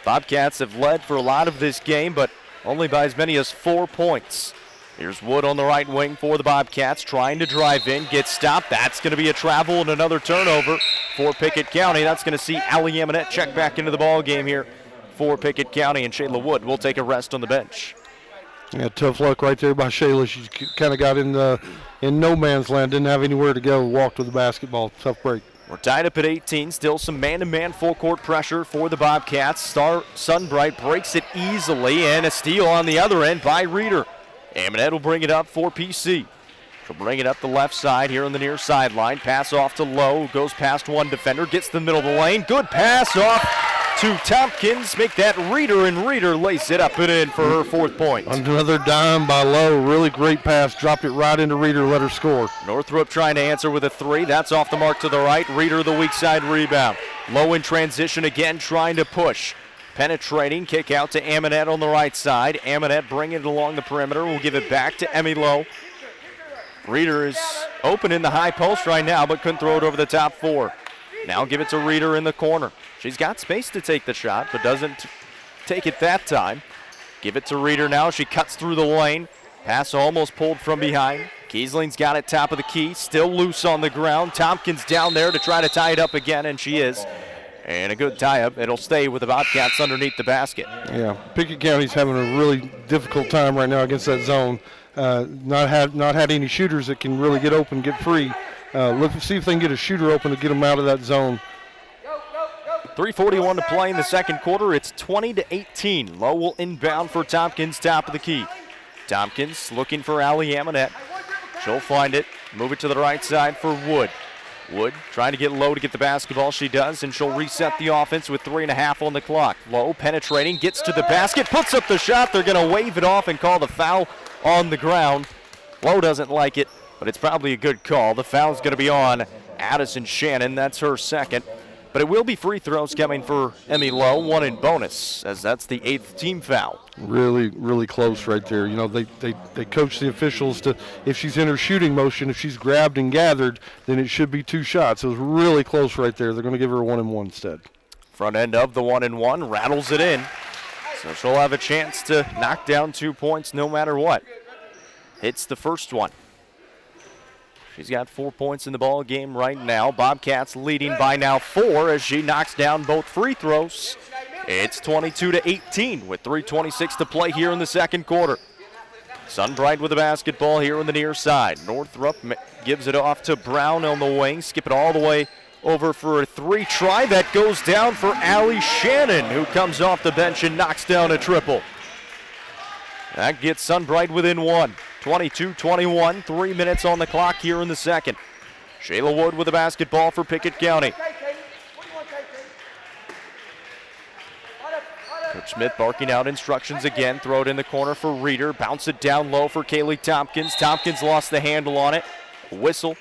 Bobcats have led for a lot of this game, but only by as many as 4 points. Here's Wood on the right wing for the Bobcats, trying to drive in, gets stopped. That's going to be a travel and another turnover for Pickett County. That's going to see Allie Eminette check back into the ball game here for Pickett County, and Shayla Wood will take a rest on the bench. Yeah, tough luck right there by Shayla. She kind of got in no man's land, didn't have anywhere to go, walked with the basketball. Tough break. We're tied up at 18. Still some man-to-man full-court pressure for the Bobcats. Sunbright breaks it easily, and a steal on the other end by Reeder. Amonette will bring it up for PC. She'll bring it up the left side here on the near sideline. Pass off to Lowe. Goes past one defender. Gets to the middle of the lane. Good pass off to Tompkins. Make that Reeder, and Reeder lace it up and in for her 4th point. Another dime by Lowe. Really great pass. Dropped it right into Reeder. Let her score. Northrop trying to answer with a 3. That's off the mark to the right. Reeder the weak side rebound. Lowe in transition again, trying to push. Penetrating. Kick out to Amonette on the right side. Amonette bringing it along the perimeter. We'll give it back to Emmy Lowe. Reeder is open in the high post right now, but couldn't throw it over the top 4. Now give it to Reeder in the corner. She's got space to take the shot, but doesn't take it that time. Give it to Reeder now. She cuts through the lane. Pass almost pulled from behind. Kiesling's got it top of the key. Still loose on the ground. Tompkins down there to try to tie it up again, and she is. And a good tie-up. It'll stay with the Bobcats underneath the basket. Yeah, Pickett County's having a really difficult time right now against that zone. Not had any shooters that can really get open, get free. Look and see if they can get a shooter open to get them out of that zone. 3:41 to play in the second quarter. It's 20-18. Lowe will inbound for Tompkins, top of the key. Tompkins looking for Allie Amonette. She'll find it. Move it to the right side for Wood. Wood trying to get Lowe to get the basketball. She does, and she'll reset the offense with 3.5 on the clock. Lowe penetrating, gets to the basket, puts up the shot. They're going to wave it off and call the foul on the ground. Lowe doesn't like it, but it's probably a good call. The foul's going to be on Addison Shannon. That's her 2nd. But it will be free throws coming for Emmy Lowe, 1 in bonus, as that's the 8th team foul. Really, really close right there. You know, they coach the officials to, if she's in her shooting motion, if she's grabbed and gathered, then it should be 2 shots. It was really close right there. They're going to give her a 1-and-1 instead. Front end of the 1-and-1, rattles it in. So she'll have a chance to knock down 2 points no matter what. Hits the first one. She's got 4 points in the ball game right now. Bobcats leading by now 4 as she knocks down both free throws. It's 22-18 with 3:26 to play here in the second quarter. Sunbright with the basketball here on the near side. Northrop gives it off to Brown on the wing. Skip it all the way over for a 3 try. That goes down for Allie Shannon, who comes off the bench and knocks down a triple. That gets Sunbright within 1. 22-21, 3 minutes on the clock here in the second. Shayla Wood with the basketball for Pickett County. Coach Smith barking out instructions again. Throw it in the corner for Reeder. Bounce it down low for Kaylee Tompkins. Tompkins lost the handle on it. A whistle.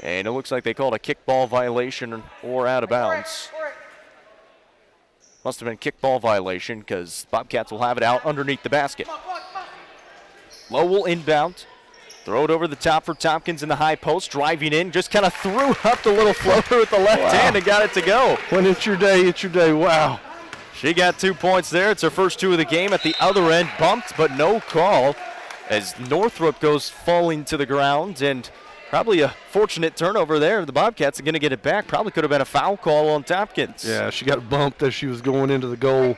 And it looks like they called a kickball violation or out of bounds. Must have been kickball violation because Bobcats will have it out underneath the basket. Lowe will inbound. Throw it over the top for Tompkins in the high post. Driving in, just kind of threw up the little floater with the left hand and got it to go. When it's your day, it's your day. Wow. She got 2 points there. It's her first 2 of the game. At the other end, bumped, but no call as Northrop goes falling to the ground. And probably a fortunate turnover there. The Bobcats are going to get it back. Probably could have been a foul call on Tompkins. Yeah, she got bumped as she was going into the goal.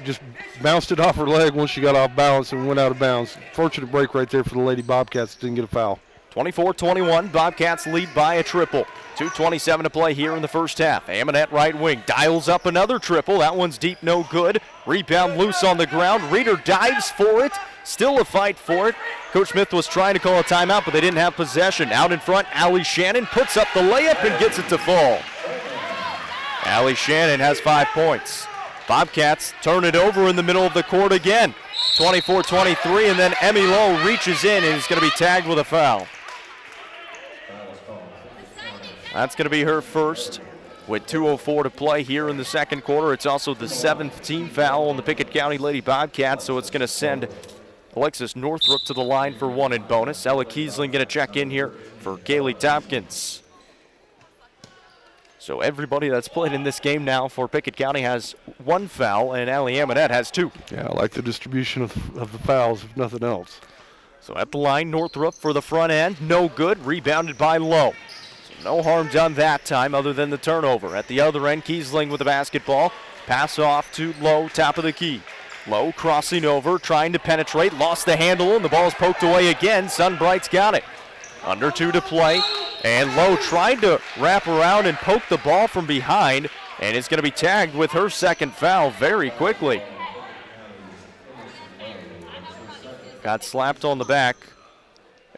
Just bounced it off her leg once she got off balance and went out of bounds. Fortunate break right there for the Lady Bobcats. Didn't get a foul. 24-21, Bobcats lead by a triple. 2:27 to play here in the first half. Amonette right wing dials up another triple. That one's deep, no good. Rebound loose on the ground. Reeder dives for it. Still a fight for it. Coach Smith was trying to call a timeout, but they didn't have possession. Out in front, Allie Shannon puts up the layup and gets it to fall. Allie Shannon has 5 points. Bobcats turn it over in the middle of the court again. 24-23, and then Emmy Lowe reaches in and is going to be tagged with a foul. That's going to be her first with 2:04 to play here in the second quarter. It's also the 7th team foul on the Pickett County Lady Bobcats, so it's going to send Alexis Northrop to the line for 1 in bonus. Ella Kiesling going to check in here for Kaylee Tompkins. So everybody that's played in this game now for Pickett County has 1 foul, and Allie Amonette has 2. Yeah, I like the distribution of the fouls, if nothing else. So at the line, Northrop for the front end. No good. Rebounded by Lowe. So no harm done that time other than the turnover. At the other end, Kiesling with the basketball. Pass off to Lowe, top of the key. Lowe crossing over, trying to penetrate, lost the handle, and the ball is poked away again. Sunbright's got it. Under 2 to play, and Lowe tried to wrap around and poke the ball from behind, and it's going to be tagged with her second foul very quickly. Got slapped on the back,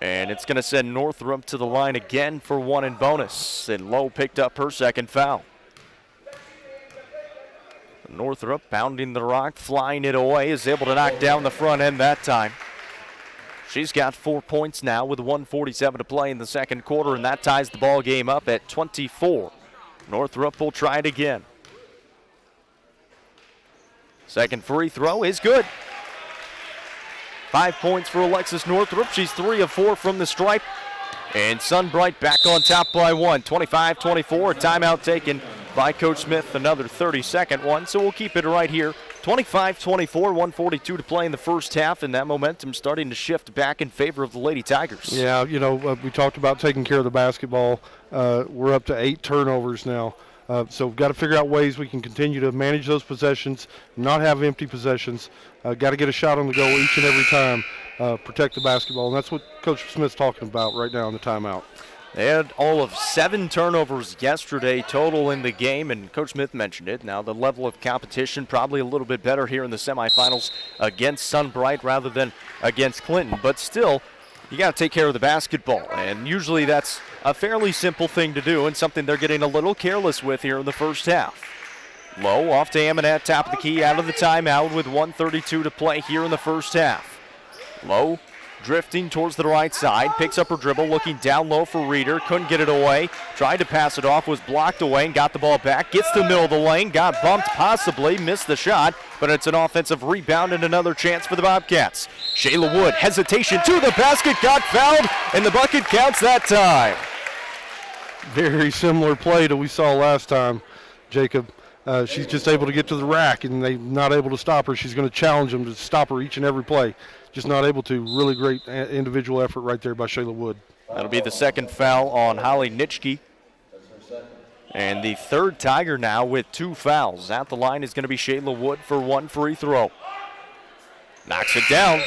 and it's going to send Northrop to the line again for 1 in bonus, and Lowe picked up her second foul. Northrop pounding the rock, flying it away, is able to knock down the front end that time. She's got 4 points now with 1:47 to play in the second quarter, and that ties the ball game up at 24. Northrop will try it again. Second free throw is good. 5 points for Alexis Northrop. She's 3 of 4 from the stripe. And Sunbright back on top by 1. 25-24, a timeout taken by Coach Smith, another 30-second one. So we'll keep it right here. 25-24, 1:42 to play in the first half, and that momentum starting to shift back in favor of the Lady Tigers. Yeah, we talked about taking care of the basketball. We're up to 8 turnovers now. So we've got to figure out ways we can continue to manage those possessions, not have empty possessions. Got to get a shot on the goal each and every time, protect the basketball. And that's what Coach Smith's talking about right now in the timeout. They had all of 7 turnovers yesterday total in the game, and Coach Smith mentioned it. Now the level of competition probably a little bit better here in the semifinals against Sunbright rather than against Clinton. But still, you got to take care of the basketball, and usually that's a fairly simple thing to do and something they're getting a little careless with here in the first half. Lowe off to Amonette, top of the key, out of the timeout with 1:32 to play here in the first half. Lowe drifting towards the right side, picks up her dribble, looking down low for Reeder, couldn't get it away, tried to pass it off, was blocked away and got the ball back, gets to the middle of the lane, got bumped possibly, missed the shot, but it's an offensive rebound and another chance for the Bobcats. Shayla Wood, hesitation to the basket, got fouled, and the bucket counts that time. Very similar play to we saw last time, Jacob. She's just able to get to the rack, and they're not able to stop her. She's going to challenge them to stop her each and every play. Just not able to. Really great individual effort right there by Shayla Wood. That'll be the second foul on Holly Nitschke. And the third Tiger now with 2 fouls. At the line is going to be Shayla Wood for 1 free throw. Knocks it down.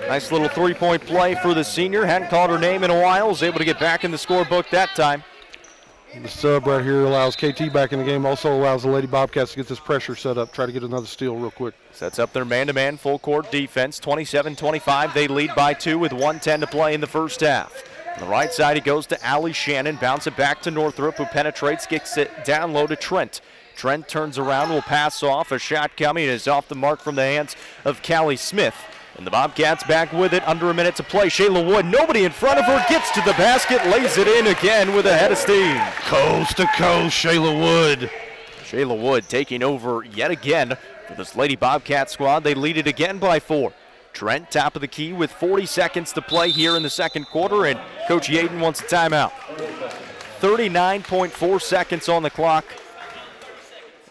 Nice little 3-point play for the senior. Hadn't called her name in a while. Was able to get back in the scorebook that time. The sub right here allows KT back in the game. Also allows the Lady Bobcats to get this pressure set up. Try to get another steal real quick. Sets up their man-to-man full-court defense. 27-25. They lead by 2 with 1:10 to play in the first half. On the right side, it goes to Allie Shannon. Bounce it back to Northrop, who penetrates, gets it down low to Trent. Trent turns around, will pass off. A shot coming is off the mark from the hands of Callie Smith. And the Bobcats back with it, under a minute to play. Shayla Wood, nobody in front of her, gets to the basket, lays it in again with a head of steam. Coast to coast, Shayla Wood. Shayla Wood taking over yet again for this Lady Bobcat squad. They lead it again by 4. Trent, top of the key with 40 seconds to play here in the second quarter, and Coach Yaden wants a timeout. 39.4 seconds on the clock.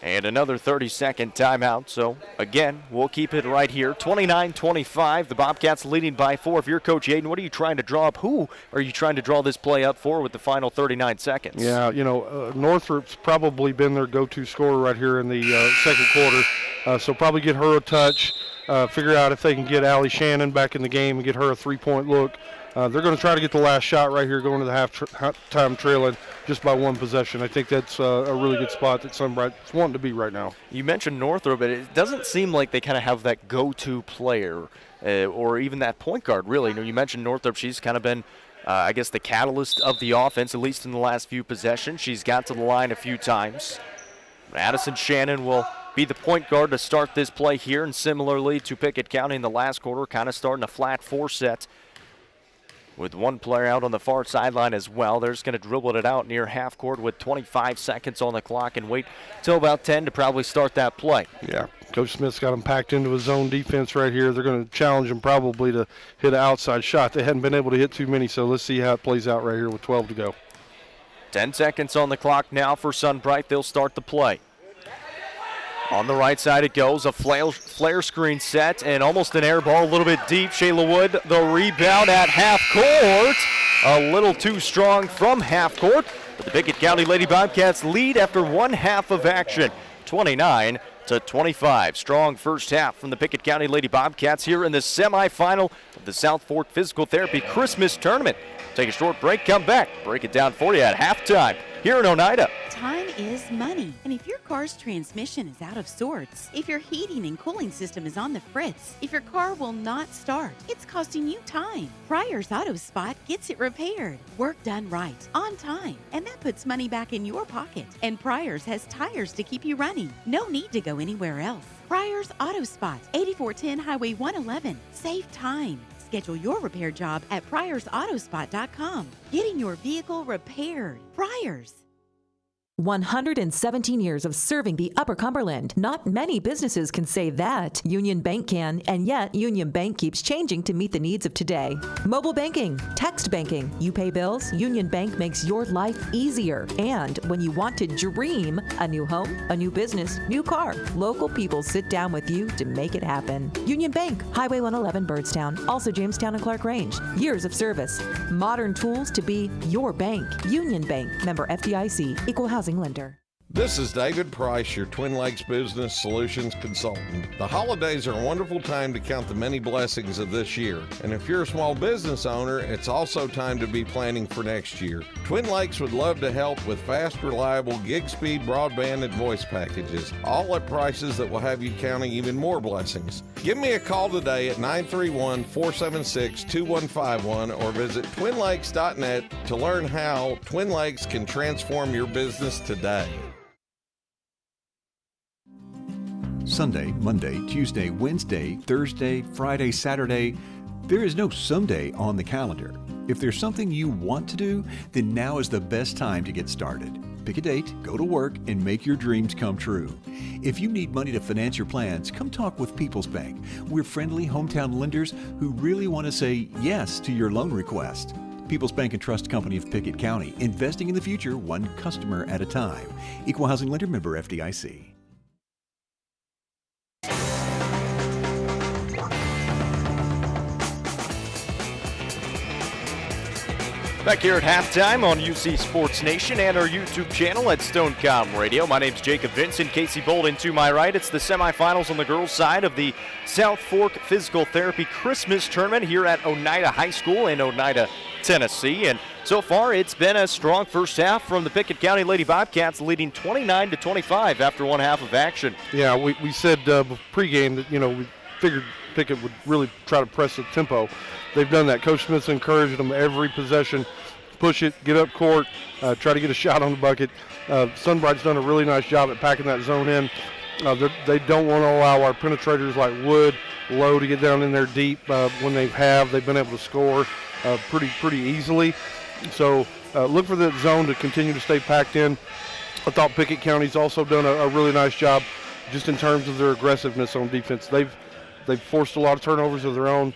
And another 30-second timeout. So, again, we'll keep it right here. 29-25. The Bobcats leading by 4. If you're Coach Yaden, what are you trying to draw up? Who are you trying to draw this play up for with the final 39 seconds? Yeah, Northrop's probably been their go-to scorer right here in the second quarter. So probably get her a touch, figure out if they can get Allie Shannon back in the game and get her a 3-point look. They're going to try to get the last shot right here going to the half-time trailing just by 1 possession. I think that's a really good spot that Sunbright's wanting to be right now. You mentioned Northrop, but it doesn't seem like they kind of have that go-to player or even that point guard, really. You mentioned Northrop. She's kind of been, I guess, the catalyst of the offense, at least in the last few possessions. She's got to the line a few times. Madison Shannon will be the point guard to start this play here, and similarly to Pickett County in the last quarter, kind of starting a flat 4 set. With 1 player out on the far sideline as well. They're just going to dribble it out near half court with 25 seconds on the clock and wait till about 10 to probably start that play. Yeah, Coach Smith's got them packed into his zone defense right here. They're going to challenge him probably to hit an outside shot. They hadn't been able to hit too many, so let's see how it plays out right here with 12 to go. 10 seconds on the clock now for Sunbright. They'll start the play. On the right side it goes, a flare screen set and almost an air ball a little bit deep. Shayla Wood, the rebound at half court. A little too strong from half court, but the Pickett County Lady Bobcats lead after 1 half of action, 29-25. to 25. Strong first half from the Pickett County Lady Bobcats here in the semifinal of the South Fork Physical Therapy Christmas Tournament. Take a short break, come back, break it down for you at halftime here in Oneida. Time is money, and if your car's transmission is out of sorts, if your heating and cooling system is on the fritz, if your car will not start, it's costing you time. Pryor's Auto Spot gets it repaired. Work done right, on time, and that puts money back in your pocket. And Pryor's has tires to keep you running. No need to go anywhere else. Pryor's Auto Spot, 8410 Highway 111. Save time. Schedule your repair job at pryorsautospot.com. Getting your vehicle repaired. Pryor's. 117 years of serving the Upper Cumberland. Not many businesses can say that. Union Bank can, and yet Union Bank keeps changing to meet the needs of today. Mobile banking, text banking. You pay bills, Union Bank makes your life easier. And when you want to dream a new home, a new business, new car, local people sit down with you to make it happen. Union Bank, Highway 111 Birdstown, also Jamestown and Clark Range. Years of service. Modern tools to be your bank. Union Bank, member FDIC, equal housing lender. This is David Price, your Twin Lakes Business Solutions Consultant. The holidays are a wonderful time to count the many blessings of this year. And if you're a small business owner, it's also time to be planning for next year. Twin Lakes would love to help with fast, reliable gig speed broadband and voice packages, all at prices that will have you counting even more blessings. Give me a call today at 931-476-2151 or visit twinlakes.net to learn how Twin Lakes can transform your business today. Sunday, Monday, Tuesday, Wednesday, Thursday, Friday, Saturday. There is no someday on the calendar. If there's something you want to do, then now is the best time to get started. Pick a date, go to work, and make your dreams come true. If you need money to finance your plans, come talk with People's Bank. We're friendly hometown lenders who really want to say yes to your loan request. People's Bank and Trust Company of Pickett County, investing in the future one customer at a time. Equal housing lender, member FDIC. Back here at halftime on UC Sports Nation and our YouTube channel at Stonecom Radio. My name's Jacob Vincent. Casey Bolden to my right. It's the semifinals on the girls' side of the South Fork Physical Therapy Christmas Tournament here at Oneida High School in Oneida, Tennessee. And so far, it's been a strong first half from the Pickett County Lady Bobcats, leading 29-25 after one half of action. Yeah, we said pregame that, we figured Pickett would really try to press the tempo. They've done that. Coach Smith's encouraged them every possession. Push it, get up court, try to get a shot on the bucket. Sunbright's done a really nice job at packing that zone in. They don't want to allow our penetrators like Wood, Lowe to get down in there deep. When they've been able to score pretty easily. So look for that zone to continue to stay packed in. I thought Pickett County's also done a really nice job just in terms of their aggressiveness on defense. They've forced a lot of turnovers of their own.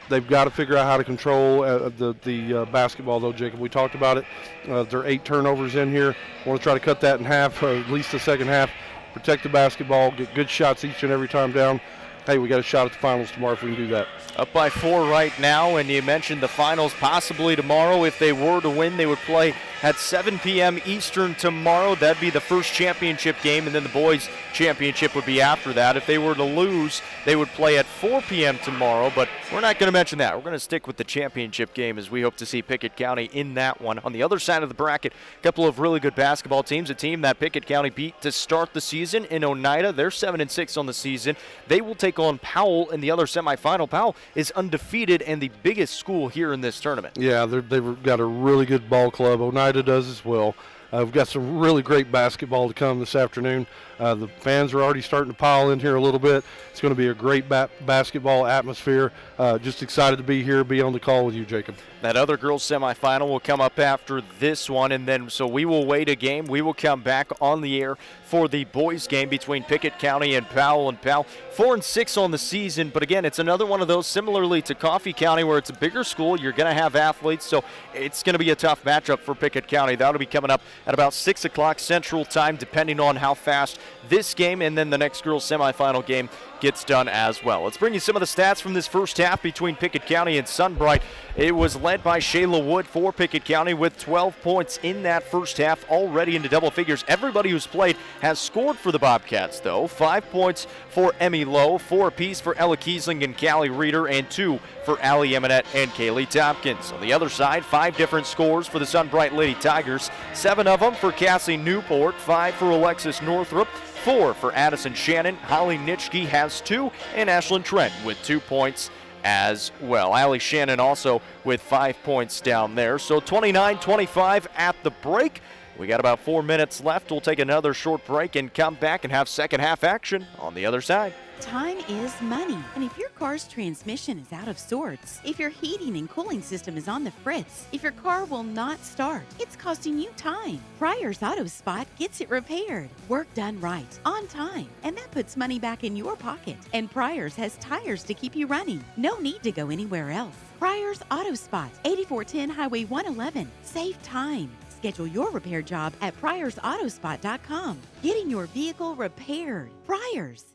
They've got to figure out how to control the basketball, though, Jacob. We talked about it. There are 8 turnovers in here. Want to try to cut that in half, at least the second half. Protect the basketball, get good shots each and every time down. Hey, we got a shot at the finals tomorrow if we can do that. Up by 4 right now, and you mentioned the finals possibly tomorrow. If they were to win, they would play at 7 p.m. Eastern tomorrow. That'd be the first championship game, and then the boys' championship would be after that. If they were to lose, they would play at 4 p.m. tomorrow, but we're not going to mention that. We're going to stick with the championship game as we hope to see Pickett County in that one. On the other side of the bracket, a couple of really good basketball teams. A team that Pickett County beat to start the season in Oneida. They're 7-6 on the season. They will take on Powell in the other semifinal. Powell is undefeated and the biggest school here in this tournament. Yeah, they've got a really good ball club. Oneida does as well. We've got some really great basketball to come this afternoon. The fans are already starting to pile in here a little bit. It's going to be a great basketball atmosphere. Just excited to be here, be on the call with you, Jacob. That other girls semifinal will come up after this one, and then so we will wait a game. We will come back on the air for the boys game between Pickett County and Powell. 4-6 on the season, but again, it's another one of those similarly to Coffee County where it's a bigger school. You're going to have athletes, so it's going to be a tough matchup for Pickett County. That'll be coming up at about 6 o'clock Central Time, depending on how fast this game and then the next girls semifinal game gets done as well. Let's bring you some of the stats from this first half between Pickett County and Sunbright. It was led by Shayla Wood for Pickett County with 12 points in that first half, already into double figures. Everybody who's played has scored for the Bobcats, though. 5 points for Emmy Lowe, 4 apiece for Ella Kiesling and Callie Reeder, and 2 for Allie Eminette and Kaylee Tompkins. On the other side, 5 different scores for the Sunbright Lady Tigers, 7 of them for Cassie Newport, 5 for Alexis Northrup, 4 for Addison Shannon. Holly Nitschke has 2, and Ashlyn Trent with 2 points as well. Allie Shannon also with 5 points down there. So 29-25 at the break. We got about 4 minutes left. We'll take another short break and come back and have second half action on the other side. Time is money, and if your car's transmission is out of sorts, if your heating and cooling system is on the fritz, if your car will not start, it's costing you time. Pryor's Auto Spot gets it repaired. Work done right, on time, and that puts money back in your pocket. And Pryor's has tires to keep you running. No need to go anywhere else. Pryor's Auto Spot, 8410 Highway 111. Save time. Schedule your repair job at pryorsautospot.com. Getting your vehicle repaired. Pryor's.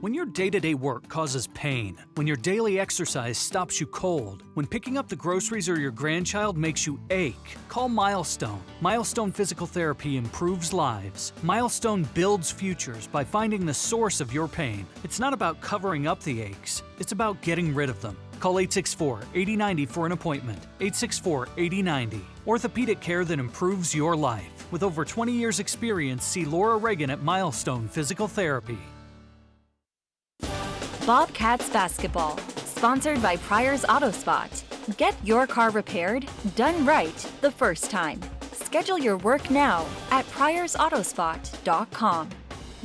When your day-to-day work causes pain, when your daily exercise stops you cold, when picking up the groceries or your grandchild makes you ache, call Milestone. Milestone Physical Therapy improves lives. Milestone builds futures by finding the source of your pain. It's not about covering up the aches, it's about getting rid of them. Call 864-8090 for an appointment. 864-8090. Orthopedic care that improves your life. With over 20 years' experience, see Laura Reagan at Milestone Physical Therapy. Bobcats basketball, sponsored by Pryor's Auto Spot. Get your car repaired, done right the first time. Schedule your work now at pryorsautospot.com.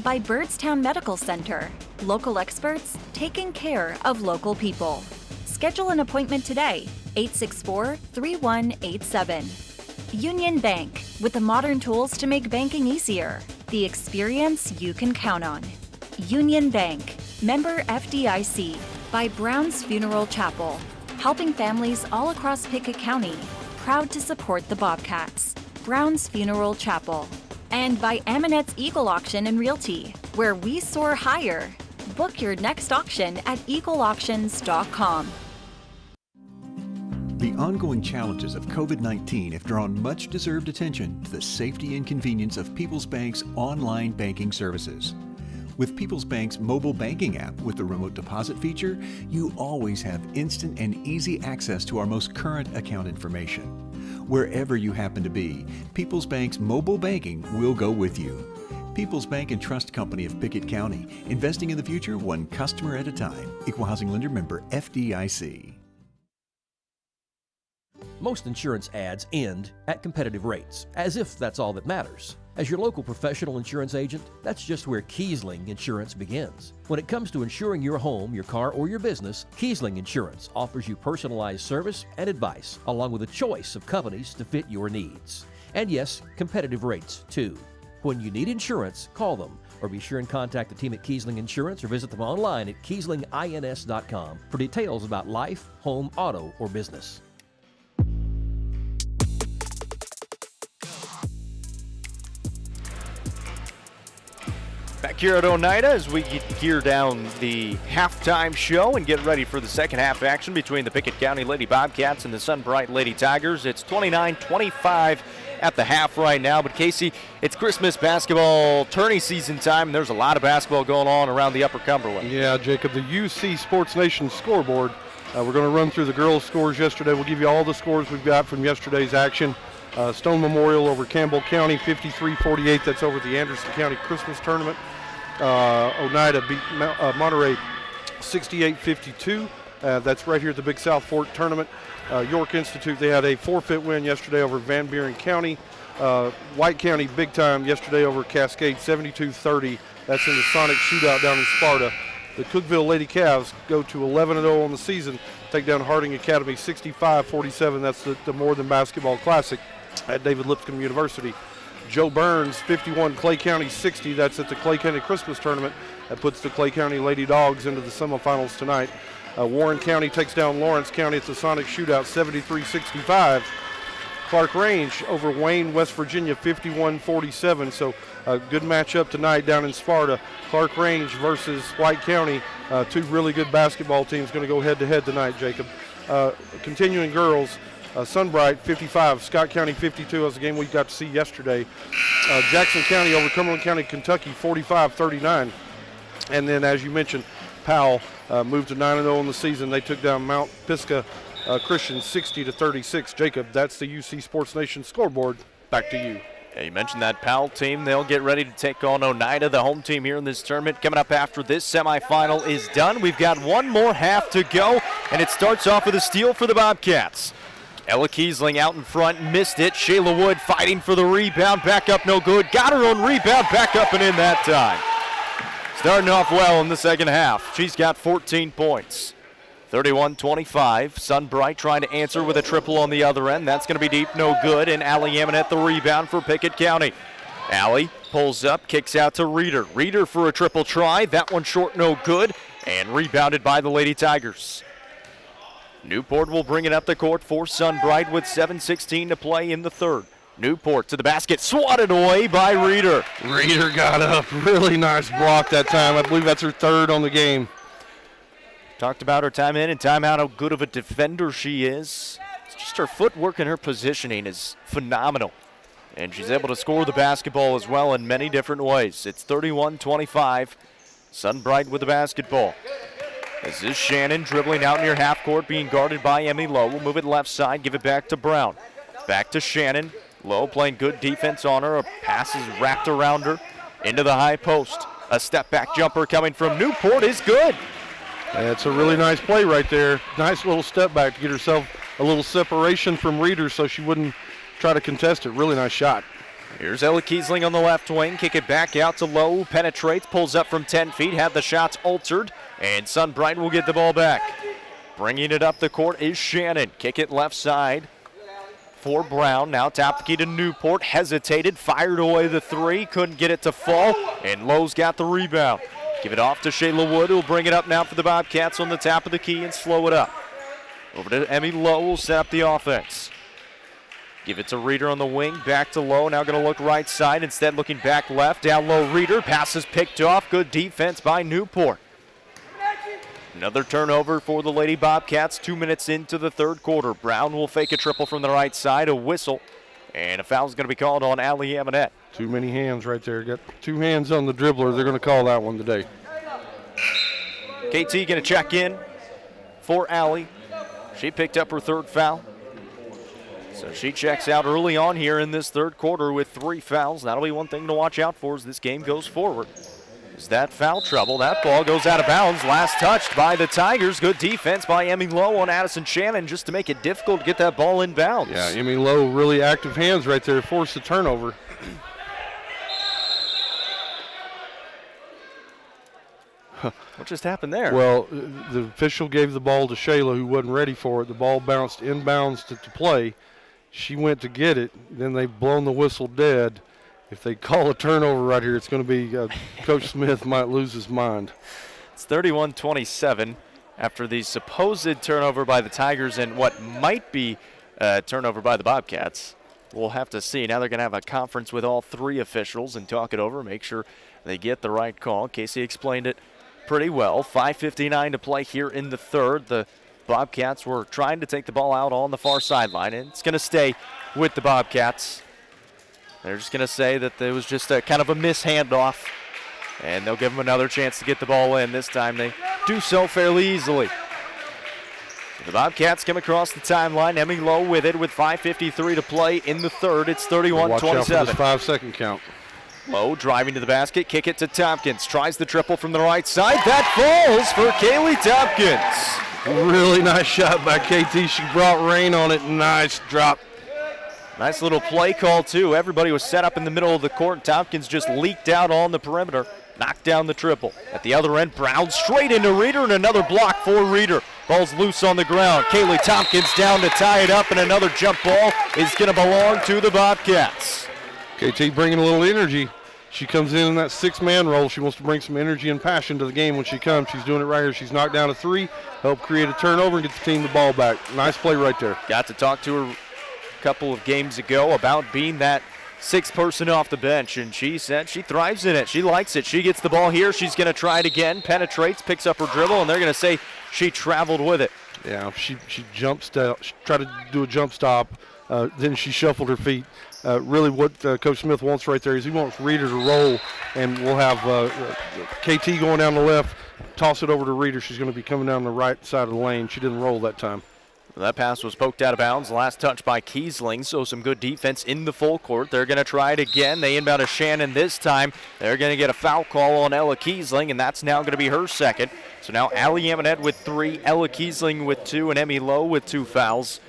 By Byrdstown Medical Center, local experts taking care of local people. Schedule an appointment today, 864-3187. Union Bank, with the modern tools to make banking easier. The experience you can count on. Union Bank, member FDIC. By Brown's Funeral Chapel, helping families all across Pickett County. Proud to support the Bobcats. Brown's Funeral Chapel. And by Aminette's Eagle Auction and Realty, where we soar higher. Book your next auction at eagleauctions.com. The ongoing challenges of COVID-19 have drawn much deserved attention to the safety and convenience of Peoples Bank's online banking services. With Peoples Bank's mobile banking app with the remote deposit feature, you always have instant and easy access to our most current account information. Wherever you happen to be, Peoples Bank's mobile banking will go with you. Peoples Bank and Trust Company of Pickett County, investing in the future one customer at a time. Equal housing lender, member FDIC. Most insurance ads end at competitive rates, as if that's all that matters. As your local professional insurance agent, that's just where Kiesling Insurance begins. When it comes to insuring your home, your car, or your business, Kiesling Insurance offers you personalized service and advice, along with a choice of companies to fit your needs. And yes, competitive rates too. When you need insurance, call them, or be sure and contact the team at Kiesling Insurance or visit them online at KieslingINS.com for details about life, home, auto, or business. Back here at Oneida as we gear down the halftime show and get ready for the second half action between the Pickett County Lady Bobcats and the Sunbright Lady Tigers. It's 29-25 at the half right now. But Casey, it's Christmas basketball tourney season time, and there's a lot of basketball going on around the Upper Cumberland. Yeah, Jacob, the UC Sports Nation scoreboard. We're going to run through the girls' scores yesterday. We'll give you all the scores we've got from yesterday's action. Stone Memorial over Campbell County, 53-48. That's over the Anderson County Christmas Tournament. Oneida beat Monterey 68-52. That's right here at the Big South Fork Tournament. York Institute, they had a forfeit win yesterday over Van Buren County. White County big time yesterday over Cascade 72-30. That's in the Sonic shootout down in Sparta. The Cookeville Lady Cavs go to 11-0 on the season, take down Harding Academy 65-47. That's the More Than Basketball Classic at David Lipscomb University. Joe Burns, 51, Clay County 60. That's at the Clay County Christmas Tournament. That puts the Clay County Lady Dogs into the semifinals tonight. Warren County takes down Lawrence County. It's a Sonic shootout, 73-65. Clark Range over Wayne, West Virginia, 51-47. So a good matchup tonight down in Sparta. Clark Range versus White County. Two really good basketball teams going to go head-to-head tonight, Jacob. Continuing girls, Sunbright 55, Scott County 52. That was a game we got to see yesterday. Jackson County over Cumberland County, Kentucky 45-39. And then, as you mentioned, Powell moved to 9-0 in the season. They took down Mount Pisgah Christian 60-36. Jacob, that's the UC Sports Nation scoreboard. Back to you. Yeah, you mentioned that Powell team. They'll get ready to take on Oneida, the home team here in this tournament. Coming up after this semifinal is done, we've got one more half to go, and it starts off with a steal for the Bobcats. Ella Kiesling out in front, missed it. Shayla Wood fighting for the rebound, back up, no good. Got her own rebound, back up and in that time. Starting off well in the second half. She's got 14 points. 31-25. Sunbright trying to answer with a triple on the other end. That's going to be deep, no good. And Allie Amonette the rebound for Pickett County. Allie pulls up, kicks out to Reeder. Reeder for a triple try. That one short, no good. And rebounded by the Lady Tigers. Newport will bring it up the court for Sunbright with 7:16 to play in the third. Newport to the basket, swatted away by Reeder. Reeder got up. Really nice block that time. I believe that's her third on the game. Talked about her time in and time out, how good of a defender she is. It's just her footwork and her positioning is phenomenal. And she's able to score the basketball as well in many different ways. It's 31-25. Sunbright with the basketball. This is Shannon dribbling out near half court, being guarded by Emmy Lowe. We'll move it left side, give it back to Brown. Back to Shannon. Lowe playing good defense on her. A pass is wrapped around her into the high post. A step back jumper coming from Newport is good. That's a really nice play right there. Nice little step back to get herself a little separation from Reeder so she wouldn't try to contest it. Really nice shot. Here's Ella Kiesling on the left wing. Kick it back out to Lowe. Penetrates, pulls up from 10 feet. Had the shots altered, and Sunbright will get the ball back. Bringing it up the court is Shannon. Kick it left side for Brown. Now top the key to Newport. Hesitated, fired away the three. Couldn't get it to fall, and Lowe's got the rebound. Give it off to Shayla Wood, who'll bring it up now for the Bobcats on the top of the key and slow it up. Over to Emmy Lowe, will set up the offense. Give it to Reeder on the wing, back to Lowe, now going to look right side, instead looking back left, down low Reeder, passes picked off, good defense by Newport. Another turnover for the Lady Bobcats, 2 minutes into the third quarter. Brown will fake a triple from the right side, a whistle, and a foul is going to be called on Allie Amonette. Too many hands right there. Got two hands on the dribbler. They're going to call that one today. KT going to check in for Allie. She picked up her third foul. So she checks out early on here in this third quarter with 3 fouls. That'll be one thing to watch out for as this game goes forward. Is that foul trouble? That ball goes out of bounds. Last touched by the Tigers. Good defense by Emmy Lowe on Addison Shannon just to make it difficult to get that ball in bounds. Yeah, Emmy Lowe, really active hands right there. Forced the turnover. What just happened there? Well, the official gave the ball to Shayla, who wasn't ready for it. The ball bounced inbounds to play. She went to get it. Then they've blown the whistle dead. If they call a turnover right here, it's going to be Coach Smith might lose his mind. It's 31-27 after the supposed turnover by the Tigers and what might be a turnover by the Bobcats. We'll have to see. Now they're going to have a conference with all 3 officials and talk it over, make sure they get the right call. Casey explained it pretty well. 5:59 to play here in the third. The Bobcats were trying to take the ball out on the far sideline, and it's going to stay with the Bobcats. They're just going to say that there was just a kind of a mishandoff, and they'll give them another chance to get the ball in. This time they do so fairly easily. The Bobcats come across the timeline. Emmy Lowe with it with 5:53 to play in the third. It's 31-27. Watch out for this 5-second count. Lowe driving to the basket, kick it to Tompkins. Tries the triple from the right side. That falls for Kaylee Tompkins. Really nice shot by KT. She brought rain on it. Nice drop. Nice little play call, too. Everybody was set up in the middle of the court. Tompkins just leaked out on the perimeter. Knocked down the triple. At the other end, Brown straight into Reeder, and another block for Reeder. Ball's loose on the ground. Kaylee Tompkins down to tie it up, and another jump ball is going to belong to the Bobcats. KT bringing a little energy. She comes in that 6-man role. She wants to bring some energy and passion to the game when she comes. She's doing it right here. She's knocked down a 3, helped create a turnover and get the team the ball back. Nice play right there. Got to talk to her a couple of games ago about being that sixth person off the bench, and she said she thrives in it. She likes it. She gets the ball here. She's going to try it again, penetrates, picks up her dribble, and they're going to say she traveled with it. Yeah, she jumped out, she tried to do a jump stop, then she shuffled her feet. Really what Coach Smith wants right there is he wants Reeder to roll, and we'll have KT going down the left, toss it over to Reeder. She's going to be coming down the right side of the lane. She didn't roll that time. That pass was poked out of bounds. Last touch by Kiesling, so some good defense in the full court. They're going to try it again. They inbound to Shannon this time. They're going to get a foul call on Ella Kiesling, and that's now going to be her second. So now Allie Amonette with 3, Ella Kiesling with 2, and Emmy Lowe with 2 fouls.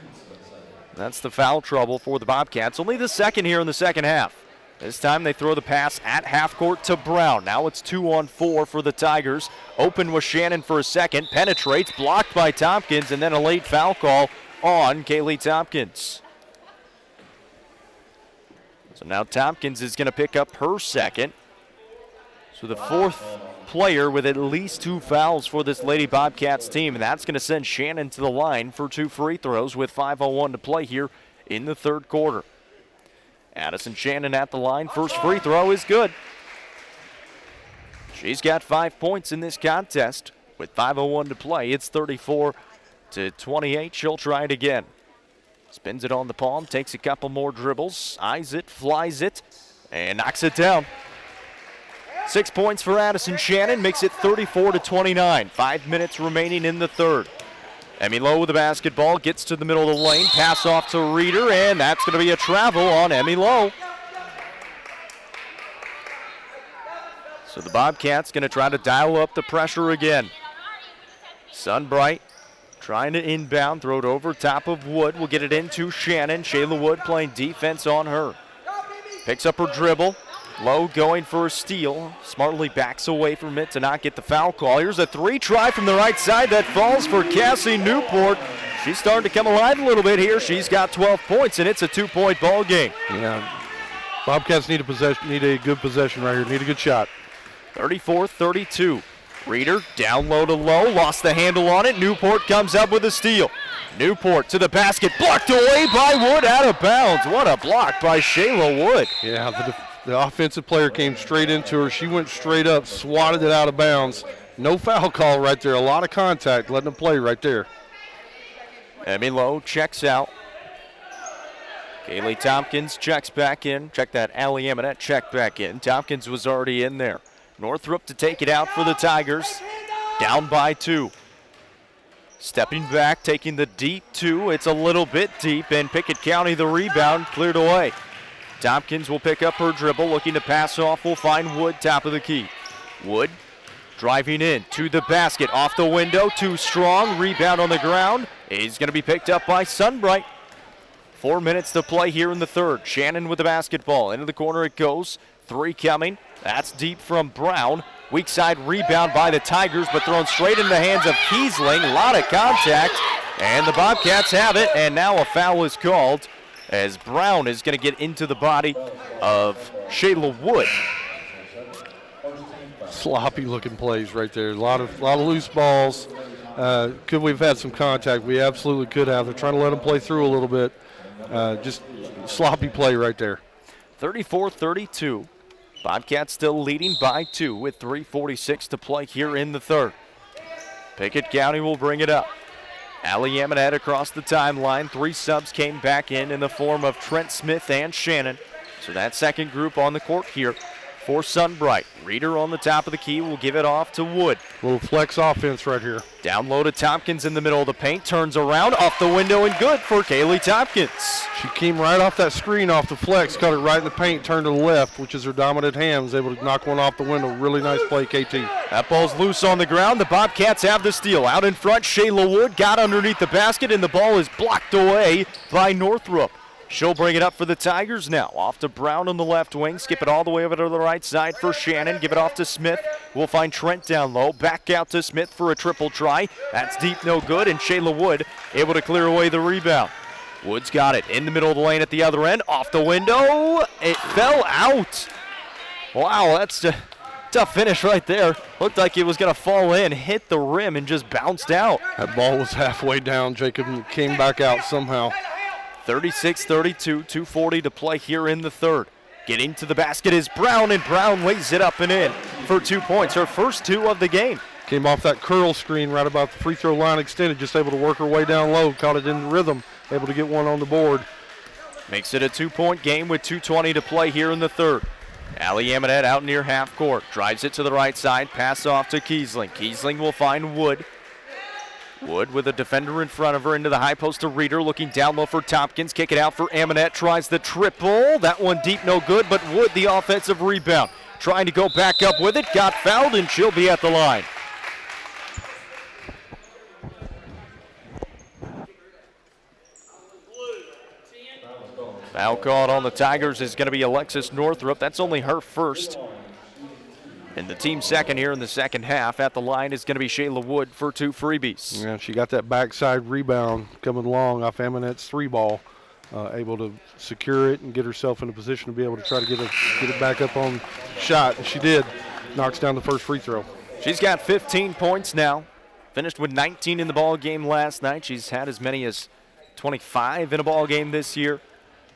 That's the foul trouble for the Bobcats. Only the second here in the second half. This time they throw the pass at half court to Brown. Now it's 2-on-4 for the Tigers. Open with Shannon for a second. Penetrates, blocked by Tompkins, and then a late foul call on Kaylee Tompkins. So now Tompkins is going to pick up her second. So the fourth player with at least 2 fouls for this Lady Bobcats team, and that's going to send Shannon to the line for 2 free throws with 5:01 to play here in the third quarter. Addison Shannon at the line. First free throw is good. She's got 5 points in this contest with 5:01 to play. It's 34-28. She'll try it again. Spins it on the palm, takes a couple more dribbles, eyes it, flies it, and knocks it down. 6 points for Addison Shannon, makes it 34-29. 5 minutes remaining in the third. Emmy Lowe with the basketball, gets to the middle of the lane, pass off to Reeder, and that's going to be a travel on Emmy Lowe. So the Bobcats going to try to dial up the pressure again. Sunbright trying to inbound, throw it over top of Wood. We'll get it into Shannon. Shayla Wood playing defense on her. Picks up her dribble. Lowe going for a steal. Smartly backs away from it to not get the foul call. Here's a 3 try from the right side that falls for Cassie Newport. She's starting to come alive a little bit here. She's got 12 points, and it's a 2-point ball game. Yeah, Bobcats need a good possession right here. Need a good shot. 34-32. Reeder down low to Lowe, lost the handle on it. Newport comes up with a steal. Newport to the basket, blocked away by Wood, out of bounds. What a block by Shayla Wood. Yeah, the offensive player came straight into her. She went straight up, swatted it out of bounds. No foul call right there. A lot of contact, letting them play right there. Emmy Lowe checks out. Kaylee Tompkins checks back in. Check that, Allie Amonette checked back in. Tompkins was already in there. Northrop to take it out for the Tigers. Down by 2. Stepping back, taking the deep 2. It's a little bit deep, and Pickett County the rebound, cleared away. Tompkins will pick up her dribble, looking to pass off. Will find Wood, top of the key. Wood driving in to the basket, off the window, too strong. Rebound on the ground. Is going to be picked up by Sunbright. 4 minutes to play here in the third. Shannon with the basketball. Into the corner it goes. 3 coming. That's deep from Brown. Weak side rebound by the Tigers, but thrown straight into the hands of Kiesling. A lot of contact, and the Bobcats have it, and now a foul is called as Brown is going to get into the body of Shayla Wood. Sloppy looking plays right there. A lot of loose balls. Could we have had some contact? We absolutely could have. They're trying to let them play through a little bit. Just sloppy play right there. 34-32. Bobcats still leading by 2 with 3:46 to play here in the third. Pickett County will bring it up. Allie Amonette across the timeline. 3 subs came back in the form of Trent Smith and Shannon. So that second group on the court here for Sunbright. Reeder on the top of the key will give it off to Wood. Little flex offense right here. Down low to Tompkins in the middle of the paint. Turns around, off the window, and good for Kaylee Tompkins. She came right off that screen off the flex, cut it right in the paint, turned to the left, which is her dominant hand, was able to knock one off the window. Really nice play, KT. That ball's loose on the ground. The Bobcats have the steal. Out in front, Shayla Wood got underneath the basket, and the ball is blocked away by Northrop. She'll bring it up for the Tigers now. Off to Brown on the left wing. Skip it all the way over to the right side for Shannon. Give it off to Smith. We'll find Trent down low. Back out to Smith for a triple try. That's deep, no good, and Shayla Wood able to clear away the rebound. Wood's got it in the middle of the lane at the other end. Off the window. It fell out. Wow, that's a tough finish right there. Looked like it was going to fall in, hit the rim, and just bounced out. That ball was halfway down, Jacob, and came back out somehow. 36-32, 2:40 to play here in the third. Getting to the basket is Brown, and Brown lays it up and in for 2 points, her first 2 of the game. Came off that curl screen right about the free throw line extended, just able to work her way down low, caught it in rhythm, able to get one on the board. Makes it a 2-point game with 2:20 to play here in the third. Allie Amonette out near half court, drives it to the right side, pass off to Kiesling. Kiesling will find Wood. Wood with a defender in front of her into the high post to Reeder, looking down low for Tompkins. Kick it out for Amonette, tries the triple. That one deep, no good, but Wood the offensive rebound. Trying to go back up with it, got fouled, and she'll be at the line. Foul called on the Tigers is going to be Alexis Northrup. That's only her first. And the team second here in the second half. At the line is going to be Shayla Wood for 2 freebies. Yeah, she got that backside rebound coming along off Amonette's 3-ball. Able to secure it and get herself in a position to be able to try to get it back up on shot. And she did. Knocks down the first free throw. She's got 15 points now. Finished with 19 in the ball game last night. She's had as many as 25 in a ball game this year.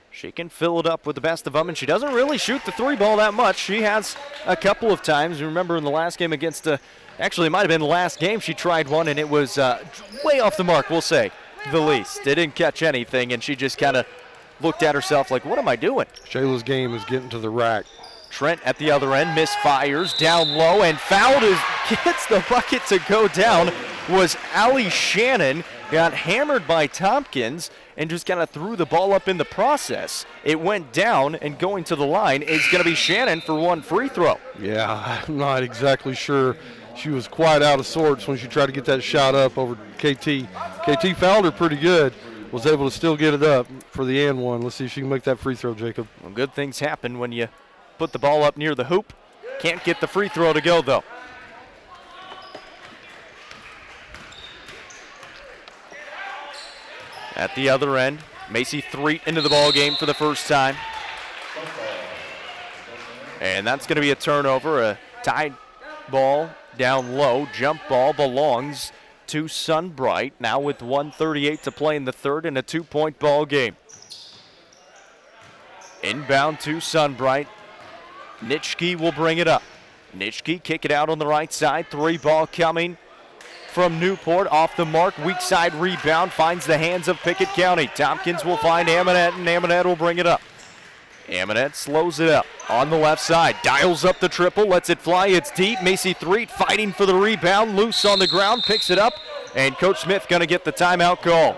She can fill it up with the best of them, and she doesn't really shoot the 3-ball that much. She has a couple of times. You remember in the last game against, actually it might have been the last game, she tried one, and it was way off the mark, we'll say, the least. They didn't catch anything, and she just kind of looked at herself like, what am I doing? Shayla's game is getting to the rack. Trent at the other end, misfires, down low, and fouled gets the bucket to go down was Allie Shannon. Got hammered by Tompkins and just kind of threw the ball up in the process. It went down, and going to the line is going to be Shannon for 1 free throw. Yeah, I'm not exactly sure. She was quite out of sorts when she tried to get that shot up over KT. KT fouled her pretty good, was able to still get it up for the and one. Let's see if she can make that free throw, Jacob. Well, good things happen when you put the ball up near the hoop. Can't get the free throw to go, though. At the other end, Macy Threet into the ball game for the first time. And that's going to be a turnover, a tied ball down low. Jump ball belongs to Sunbright. Now with 1:38 to play in the third and a 2-point ball game. Inbound to Sunbright. Nitschke will bring it up. Nitschke kick it out on the right side. 3-ball coming from Newport, off the mark, weak side rebound, finds the hands of Pickett County. Tompkins will find Amonette, and Amonette will bring it up. Amonette slows it up on the left side, dials up the triple, lets it fly, it's deep. Macy Threet fighting for the rebound, loose on the ground, picks it up, and Coach Smith going to get the timeout call.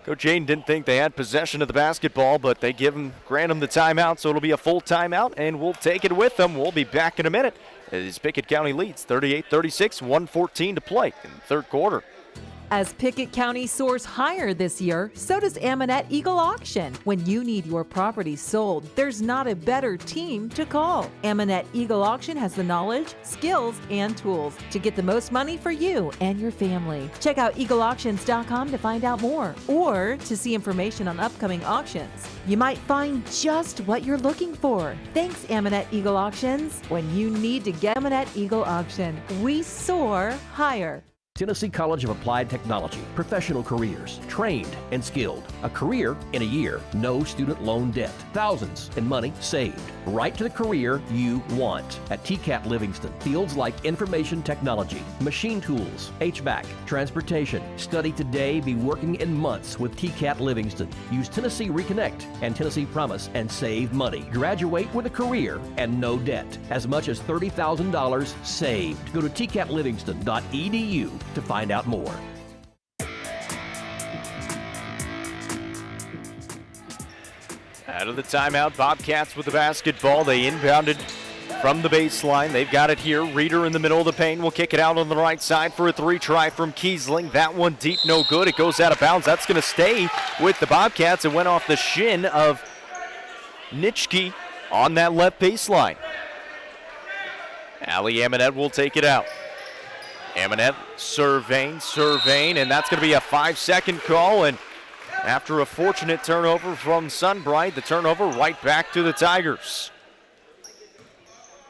Coach Aiden didn't think they had possession of the basketball, but they grant them the timeout, so it'll be a full timeout, and we'll take it with them. We'll be back in a minute as Pickett County leads 38-36, 1:14 to play in the third quarter. As Pickett County soars higher this year, so does Amonette Eagle Auction. When you need your property sold, there's not a better team to call. Amonette Eagle Auction has the knowledge, skills, and tools to get the most money for you and your family. Check out eagleauctions.com to find out more or to see information on upcoming auctions. You might find just what you're looking for. Thanks, Amonette Eagle Auctions. When you need to get Amonette Eagle Auction, we soar higher. Tennessee College of Applied Technology. Professional careers. Trained and skilled. A career in a year. No student loan debt. Thousands in money saved. Right to the career you want. At TCAT Livingston. Fields like information technology, machine tools, HVAC, transportation. Study today, be working in months with TCAT Livingston. Use Tennessee Reconnect and Tennessee Promise and save money. Graduate with a career and no debt. As much as $30,000 saved. Go to tcatlivingston.edu to find out more. Out of the timeout, Bobcats with the basketball. They inbounded from the baseline. They've got it here. Reeder in the middle of the paint will kick it out on the right side for a 3-try from Kiesling. That one deep, no good. It goes out of bounds. That's going to stay with the Bobcats. It went off the shin of Nitschke on that left baseline. Allie Amonette will take it out. Amonette surveying, and that's going to be a 5-second call. And after a fortunate turnover from Sunbright, the turnover right back to the Tigers.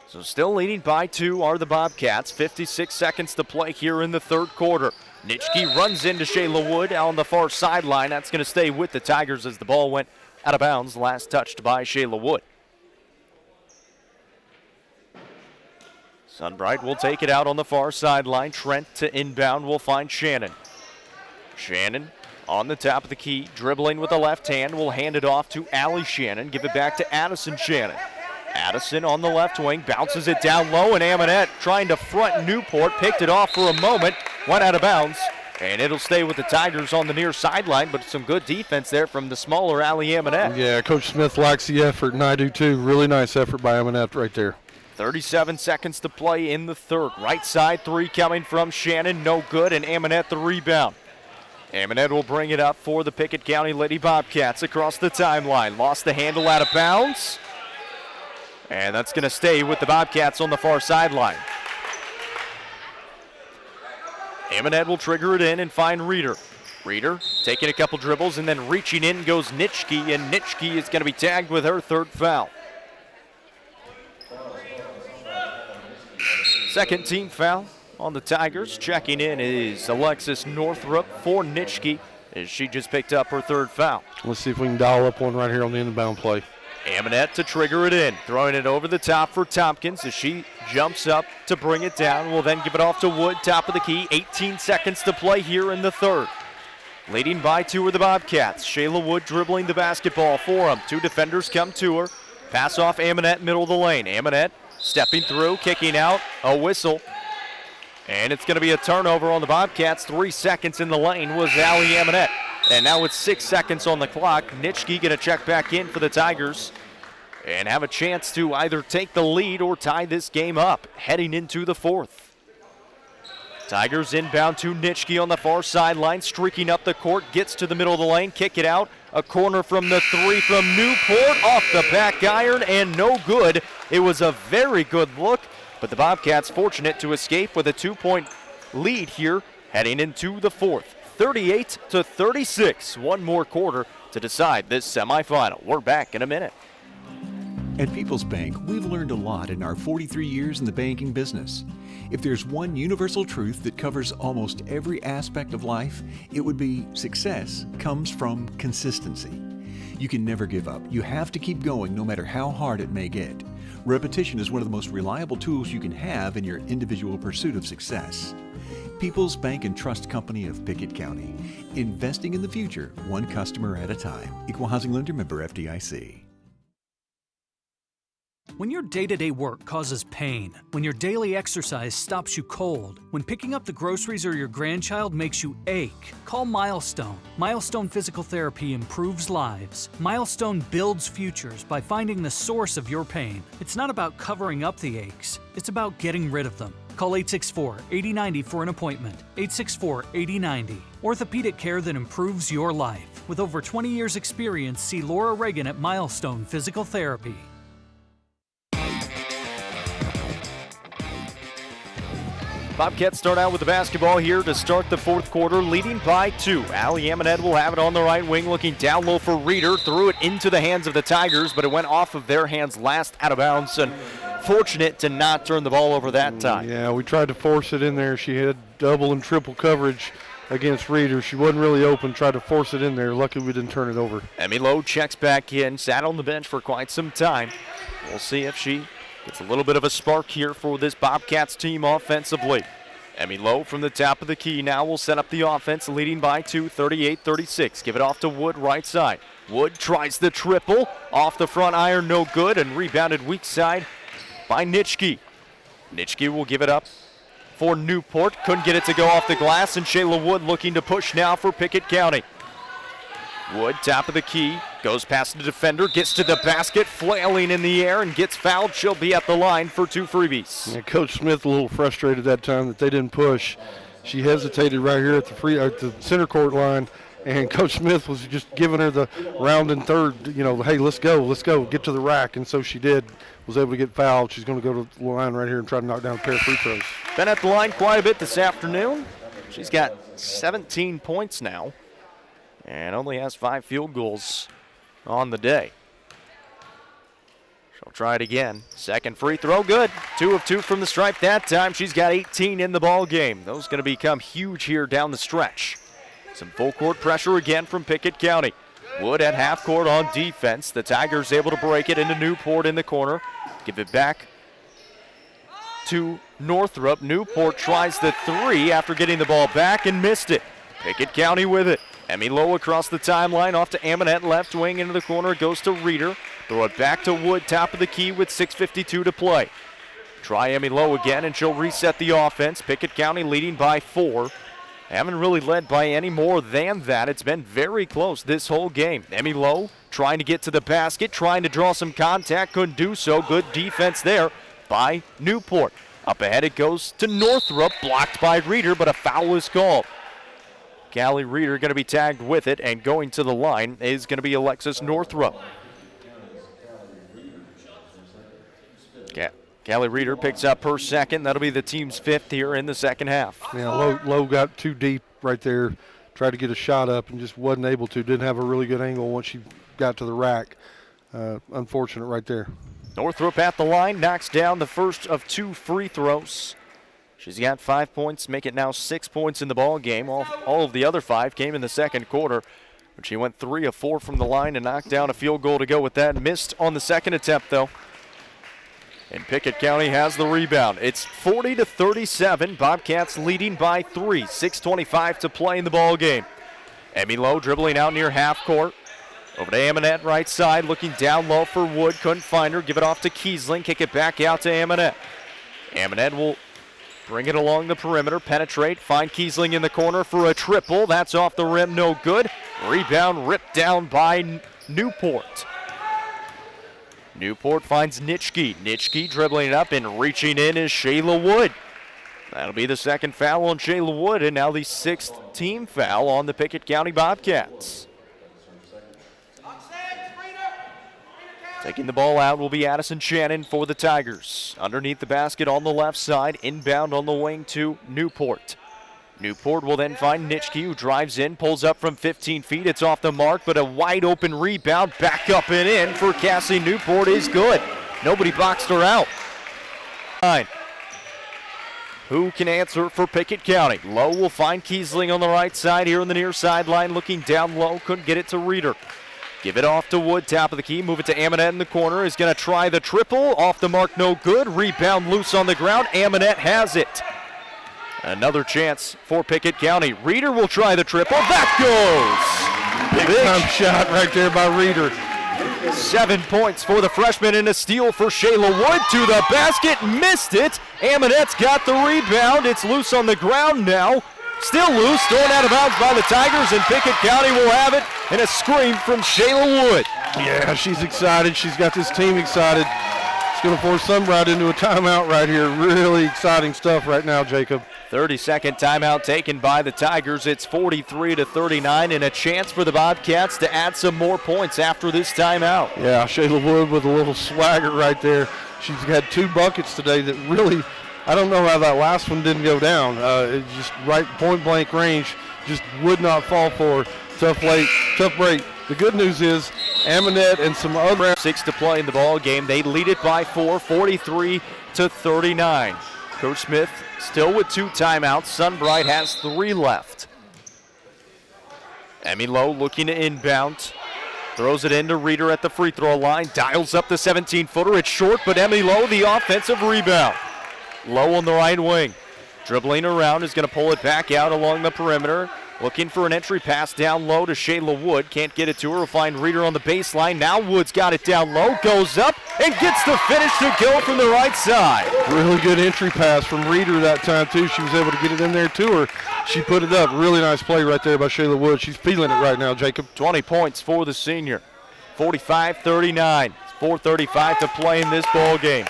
So still leading by 2 are the Bobcats. 56 seconds to play here in the third quarter. Nitschke runs into Shayla Wood on the far sideline. That's going to stay with the Tigers as the ball went out of bounds, last touched by Shayla Wood. Sunbright will take it out on the far sideline. Trent to inbound will find Shannon. Shannon on the top of the key, dribbling with the left hand, will hand it off to Allie Shannon. Give it back to Addison Shannon. Addison on the left wing, bounces it down low, and Amonette trying to front Newport, picked it off for a moment, went out of bounds, and it'll stay with the Tigers on the near sideline, but some good defense there from the smaller Allie Amonette. Yeah, Coach Smith likes the effort, and I do too. Really nice effort by Amonette right there. 37 seconds to play in the third. Right side three coming from Shannon, no good, and Amonette the rebound. Amonette will bring it up for the Pickett County Lady Bobcats across the timeline. Lost the handle out of bounds. And that's going to stay with the Bobcats on the far sideline. Amonette will trigger it in and find Reeder. Reeder taking a couple dribbles and then reaching in goes Nitschke, and Nitschke is going to be tagged with her third foul. Second team foul on the Tigers. Checking in is Alexis Northrup for Nitschke as she just picked up her third foul. Let's see if we can dial up one right here on the inbound play. Amonette to trigger it in, throwing it over the top for Tompkins as she jumps up to bring it down. Will then give it off to Wood, top of the key. 18 seconds to play here in the third. Leading by 2 are the Bobcats. Shayla Wood dribbling the basketball for them. 2 defenders come to her. Pass off Amonette, middle of the lane. Amonette stepping through, kicking out, a whistle. And it's going to be a turnover on the Bobcats. 3 seconds in the lane was Allie Amonette. And now it's 6 seconds on the clock. Nitschke going to check back in for the Tigers and have a chance to either take the lead or tie this game up heading into the fourth. Tigers inbound to Nitschke on the far sideline, streaking up the court, gets to the middle of the lane, kick it out. A corner from the three from Newport, off the back iron, and no good. It was a very good look, but the Bobcats fortunate to escape with a 2-point lead here heading into the fourth. 38-36. One more quarter to decide this semifinal. We're back in a minute. At People's Bank, we've learned a lot in our 43 years in the banking business. If there's one universal truth that covers almost every aspect of life, it would be success comes from consistency. You can never give up. You have to keep going no matter how hard it may get. Repetition is one of the most reliable tools you can have in your individual pursuit of success. People's Bank and Trust Company of Pickett County. Investing in the future, one customer at a time. Equal Housing Lender, member FDIC. When your day-to-day work causes pain, when your daily exercise stops you cold, when picking up the groceries or your grandchild makes you ache, call Milestone. Milestone Physical Therapy improves lives. Milestone builds futures by finding the source of your pain. It's not about covering up the aches, it's about getting rid of them. Call 864-8090 for an appointment. 864-8090. Orthopedic care that improves your life. With over 20 years' experience, see Laura Reagan at Milestone Physical Therapy. Bobcats start out with the basketball here to start the fourth quarter, leading by 2. Allie Amonette will have it on the right wing, looking down low for Reeder. Threw it into the hands of the Tigers, but it went off of their hands last out of bounds, and fortunate to not turn the ball over that time. Yeah, we tried to force it in there. She had double and triple coverage against Reeder. She wasn't really open, tried to force it in there. Luckily we didn't turn it over. Emmy Lowe checks back in, sat on the bench for quite some time. We'll see if she gets a little bit of a spark here for this Bobcats team offensively. Emmy Lowe from the top of the key now will set up the offense, leading by 2, 38-36. Give it off to Wood, right side. Wood tries the triple, off the front iron, no good, and rebounded weak side by Nitschke. Nitschke will give it up for Newport. Couldn't get it to go off the glass, and Shayla Wood looking to push now for Pickett County. Wood, top of the key, goes past the defender, gets to the basket, flailing in the air, and gets fouled. She'll be at the line for 2 freebies. Yeah, Coach Smith a little frustrated that time that they didn't push. She hesitated right here at the center court line, and Coach Smith was just giving her the round and third, hey, let's go, get to the rack, and so she did. Was able to get fouled. She's going to go to the line right here and try to knock down a pair of free throws. Been at the line quite a bit this afternoon. She's got 17 points now and only has 5 field goals on the day. She'll try it again. Second free throw, good. 2 of 2 from the stripe that time. She's got 18 in the ball game. Those going to become huge here down the stretch. Some full court pressure again from Pickett County. Wood at half court on defense. The Tigers able to break it into Newport in the corner. Give it back to Northrop. Newport tries the three after getting the ball back and missed it. Pickett County with it. Emmy Lowe across the timeline, off to Amonette, left wing into the corner, goes to Reeder. Throw it back to Wood, top of the key with 6:52 to play. Try Emmy Lowe again, and she'll reset the offense. Pickett County leading by 4. Haven't really led by any more than that. It's been very close this whole game. Emmy Lowe trying to get to the basket, trying to draw some contact, couldn't do so. Good defense there by Newport. Up ahead it goes to Northrop, blocked by Reeder, but a foul is called. Callie Reeder going to be tagged with it, and going to the line is going to be Alexis Northrop. Callie Reeder picks up her second. That'll be the team's 5th here in the second half. Yeah, Lowe got too deep right there, tried to get a shot up and just wasn't able to. Didn't have a really good angle once she got to the rack. Unfortunate right there. Northrop at the line, knocks down the first of 2 free throws. She's got 5 points, make it now 6 points in the ball game. All of the other 5 came in the second quarter. But she went 3 of 4 from the line and knocked down a field goal to go with that. Missed on the second attempt, though. And Pickett County has the rebound. It's 40-37. Bobcats leading by 3. 6:25 to play in the ball game. Emmy Lowe dribbling out near half court. Over to Amonette, right side, looking down low for Wood. Couldn't find her. Give it off to Kiesling. Kick it back out to Amonette. Amonette will bring it along the perimeter, penetrate, find Kiesling in the corner for a triple. That's off the rim, no good. Rebound ripped down by Newport. Newport finds Nitschke. Nitschke dribbling it up and reaching in is Shayla Wood. That'll be the second foul on Shayla Wood, and now the 6th team foul on the Pickett County Bobcats. Taking the ball out will be Addison Shannon for the Tigers. Underneath the basket on the left side, inbound on the wing to Newport. Newport will then find Nitschke, who drives in, pulls up from 15 feet. It's off the mark, but a wide open rebound back up and in for Cassie Newport is good. Nobody boxed her out. Who can answer for Pickett County? Lowe will find Kiesling on the right side here on the near sideline, looking down low, couldn't get it to Reeder. Give it off to Wood, top of the key, move it to Amonette in the corner, is going to try the triple, off the mark, no good. Rebound loose on the ground, Amonette has it. Another chance for Pickett County. Reeder will try the triple. That goes! Big time shot right there by Reeder. 7 points for the freshman and a steal for Shayla Wood to the basket. Missed it. Amonette's got the rebound. It's loose on the ground now. Still loose, thrown out of bounds by the Tigers, and Pickett County will have it. And a scream from Shayla Wood. Yeah, she's excited. She's got this team excited. It's going to force Sunbright into a timeout right here. Really exciting stuff right now, Jacob. 30-second timeout taken by the Tigers. It's 43-39, and a chance for the Bobcats to add some more points after this timeout. Yeah, Shayla Wood with a little swagger right there. She's had 2 buckets today that really, I don't know how that last one didn't go down. It just right point-blank range, just would not fall for her. Tough break. The good news is Amonette and some other 6 to play in the ball game. They lead it by 4, 43-39. Coach Smith still with 2 timeouts. Sunbright has 3 left. Emmy Lowe looking to inbound. Throws it into Reeder at the free throw line. Dials up the 17-footer. It's short, but Emmy Lowe the offensive rebound. Lowe on the right wing. Dribbling around, is going to pull it back out along the perimeter. Looking for an entry pass down low to Shayla Wood. Can't get it to her. Will find Reeder on the baseline. Now Wood's got it down low. Goes up and gets the finish to go from the right side. Really good entry pass from Reeder that time, too. She was able to get it in there to her. She put it up. Really nice play right there by Shayla Wood. She's feeling it right now, Jacob. 20 points for the senior. 45-39. 4:35 to play in this ball game.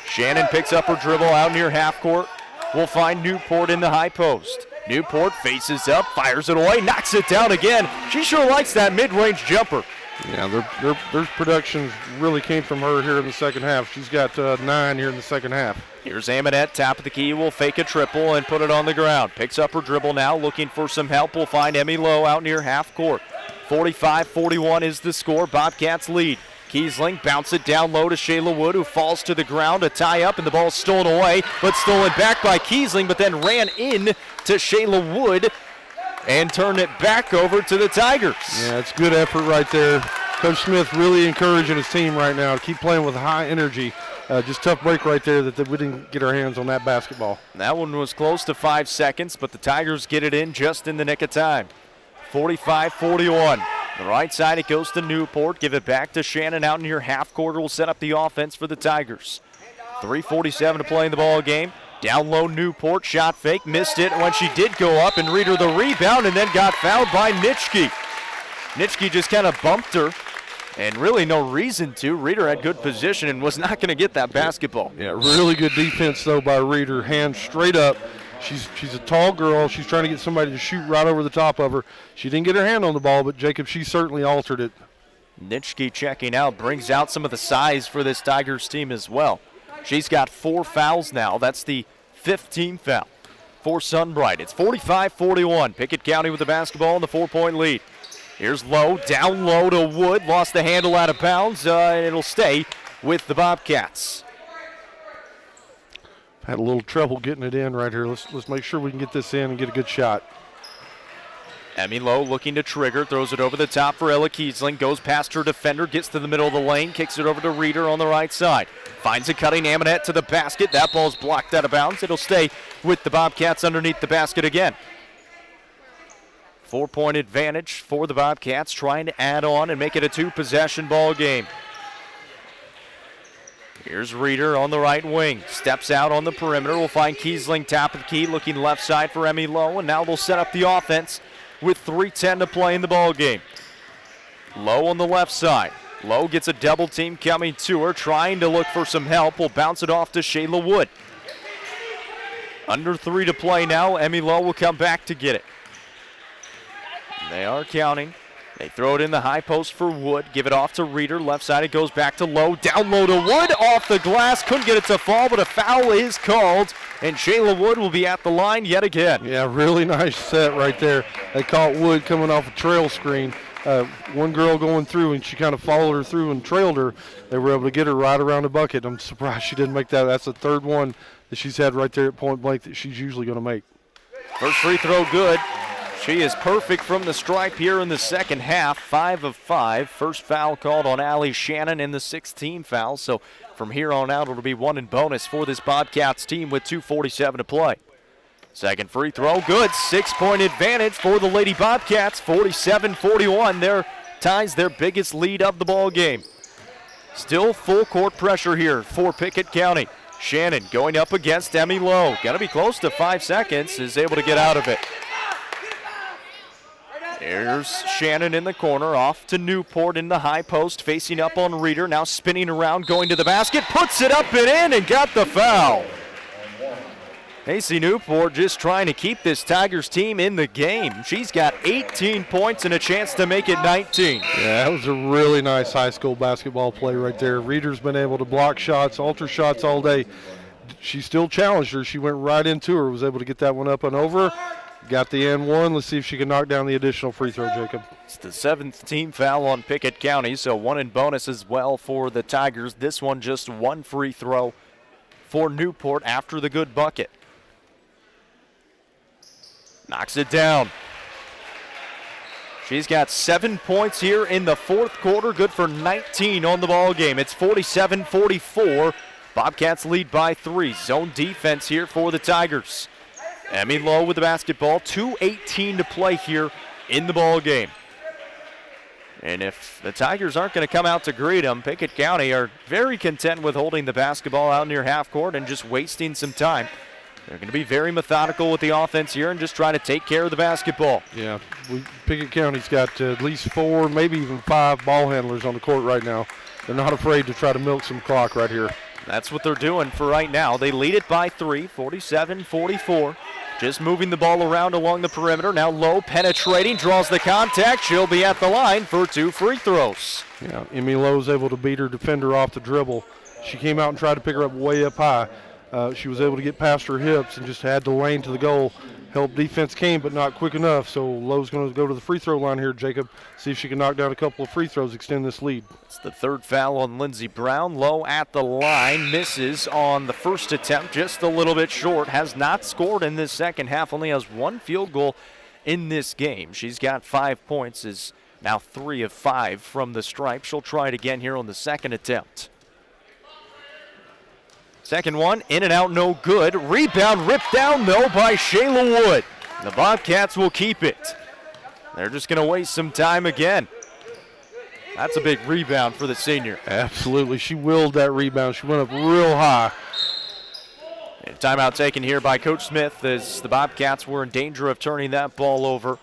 Shannon picks up her dribble out near half court. We'll find Newport in the high post. Newport faces up, fires it away, knocks it down again. She sure likes that mid-range jumper. Yeah, their production really came from her here in the second half. She's got 9 here in the second half. Here's Amonette, top of the key, will fake a triple and put it on the ground. Picks up her dribble now, looking for some help. We'll find Emmy Lowe out near half court. 45-41 is the score. Bobcats lead. Kiesling bounce it down low to Shayla Wood, who falls to the ground. A tie up, and the ball's stolen away, but stolen back by Kiesling, but then ran in to Shayla Wood. and turn it back over to the Tigers. Yeah, it's good effort right there. Coach Smith really encouraging his team right now to keep playing with high energy. Just tough break right there that we didn't get our hands on that basketball. That one was close to 5 seconds, but the Tigers get it in just in the nick of time. 45-41. The right side, it goes to Newport. Give it back to Shannon out near half court. Will set up the offense for the Tigers. 3:47 to play in the ball game. Down low, Newport, shot fake, missed it when she did go up, and Reeder the rebound, and then got fouled by Nitschke. Nitschke just kind of bumped her, and really no reason to. Reeder had good position and was not going to get that basketball. Yeah, really good defense, though, by Reeder. Hand straight up. She's a tall girl. She's trying to get somebody to shoot right over the top of her. She didn't get her hand on the ball, but, Jacob, she certainly altered it. Nitschke checking out, brings out some of the size for this Tigers team as well. She's got 4 fouls now. That's the 15th foul for Sunbright. It's 45-41. Pickett County with the basketball and the 4-point lead. Here's Lowe, down low to Wood. Lost the handle out of bounds. It'll stay with the Bobcats. Had a little trouble getting it in right here. Let's make sure we can get this in and get a good shot. Emmy Lowe looking to trigger, throws it over the top for Ella Kiesling, goes past her defender, gets to the middle of the lane, kicks it over to Reeder on the right side. Finds a cutting Amonette to the basket. That ball's blocked out of bounds. It'll stay with the Bobcats underneath the basket again. 4-point advantage for the Bobcats, trying to add on and make it a 2-possession ball game. Here's Reeder on the right wing. Steps out on the perimeter. We'll find Kiesling top of the key, looking left side for Emmy Lowe, and now they'll set up the offense with 3:10 to play in the ball game. Lowe on the left side. Lowe gets a double team coming to her, trying to look for some help. Will bounce it off to Shayla Wood. Under 3 to play now. Emmy Lowe will come back to get it. They are counting. They throw it in the high post for Wood. Give it off to Reeder. Left side it goes back to Lowe. Down low to Wood. Off the glass. Couldn't get it to fall, but a foul is called. And Shayla Wood will be at the line yet again. Yeah, really nice set right there. They caught Wood coming off a trail screen. One girl going through, and she kind of followed her through and trailed her. They were able to get her right around the bucket. I'm surprised she didn't make that. That's the third one that she's had right there at point blank that she's usually going to make. First free throw good. She is perfect from the stripe here in the second half, 5 of 5. First foul called on Allie Shannon in the 16th foul. So from here on out, it'll be 1 in bonus for this Bobcats team with 2:47 to play. Second free throw, good. 6-point advantage for the Lady Bobcats, 47-41. Their ties their biggest lead of the ball game. Still full court pressure here for Pickett County. Shannon going up against Emmy Lowe. Got to be close to 5 seconds, is able to get out of it. There's Shannon in the corner, off to Newport in the high post, facing up on Reeder, now spinning around, going to the basket, puts it up and in, and got the foul. AC Newport just trying to keep this Tigers team in the game. She's got 18 points and a chance to make it 19. Yeah, that was a really nice high school basketball play right there. Reeder's been able to block shots, alter shots all day. She still challenged her. She went right into her, was able to get that one up and over. Got the and one. Let's see if she can knock down the additional free throw, Jacob. It's the 7th team foul on Pickett County, so 1 in bonus as well for the Tigers. This one just 1 free throw for Newport after the good bucket. Knocks it down. She's got 7 points here in the 4th quarter, good for 19 on the ball game. It's 47-44. Bobcats lead by 3. Zone defense here for the Tigers. Emmy Lowe with the basketball, 2:18 to play here in the ball game. And if the Tigers aren't going to come out to greet them, Pickett County are very content with holding the basketball out near half court and just wasting some time. They're going to be very methodical with the offense here and just try to take care of the basketball. Yeah, Pickett County's got at least 4, maybe even 5 ball handlers on the court right now. They're not afraid to try to milk some clock right here. That's what they're doing for right now. They lead it by 3, 47-44. Just moving the ball around along the perimeter. Now Lowe penetrating, draws the contact. She'll be at the line for 2 free throws. Yeah, Emmy Lowe's able to beat her defender off the dribble. She came out and tried to pick her up way up high. She was able to get past her hips and just had the lane to the goal. Help defense came, but not quick enough. So Lowe's going to go to the free throw line here, Jacob. See if she can knock down a couple of free throws, extend this lead. It's the 3rd foul on Lindsey Brown. Lowe at the line, misses on the first attempt, just a little bit short. Has not scored in this second half, only has 1 field goal in this game. She's got 5 points, is now 3 of 5 from the stripe. She'll try it again here on the second attempt. Second one, in and out, no good. Rebound ripped down, though, by Shayla Wood. The Bobcats will keep it. They're just going to waste some time again. That's a big rebound for the senior. Absolutely. She willed that rebound. She went up real high. And timeout taken here by Coach Smith as the Bobcats were in danger of turning that ball over.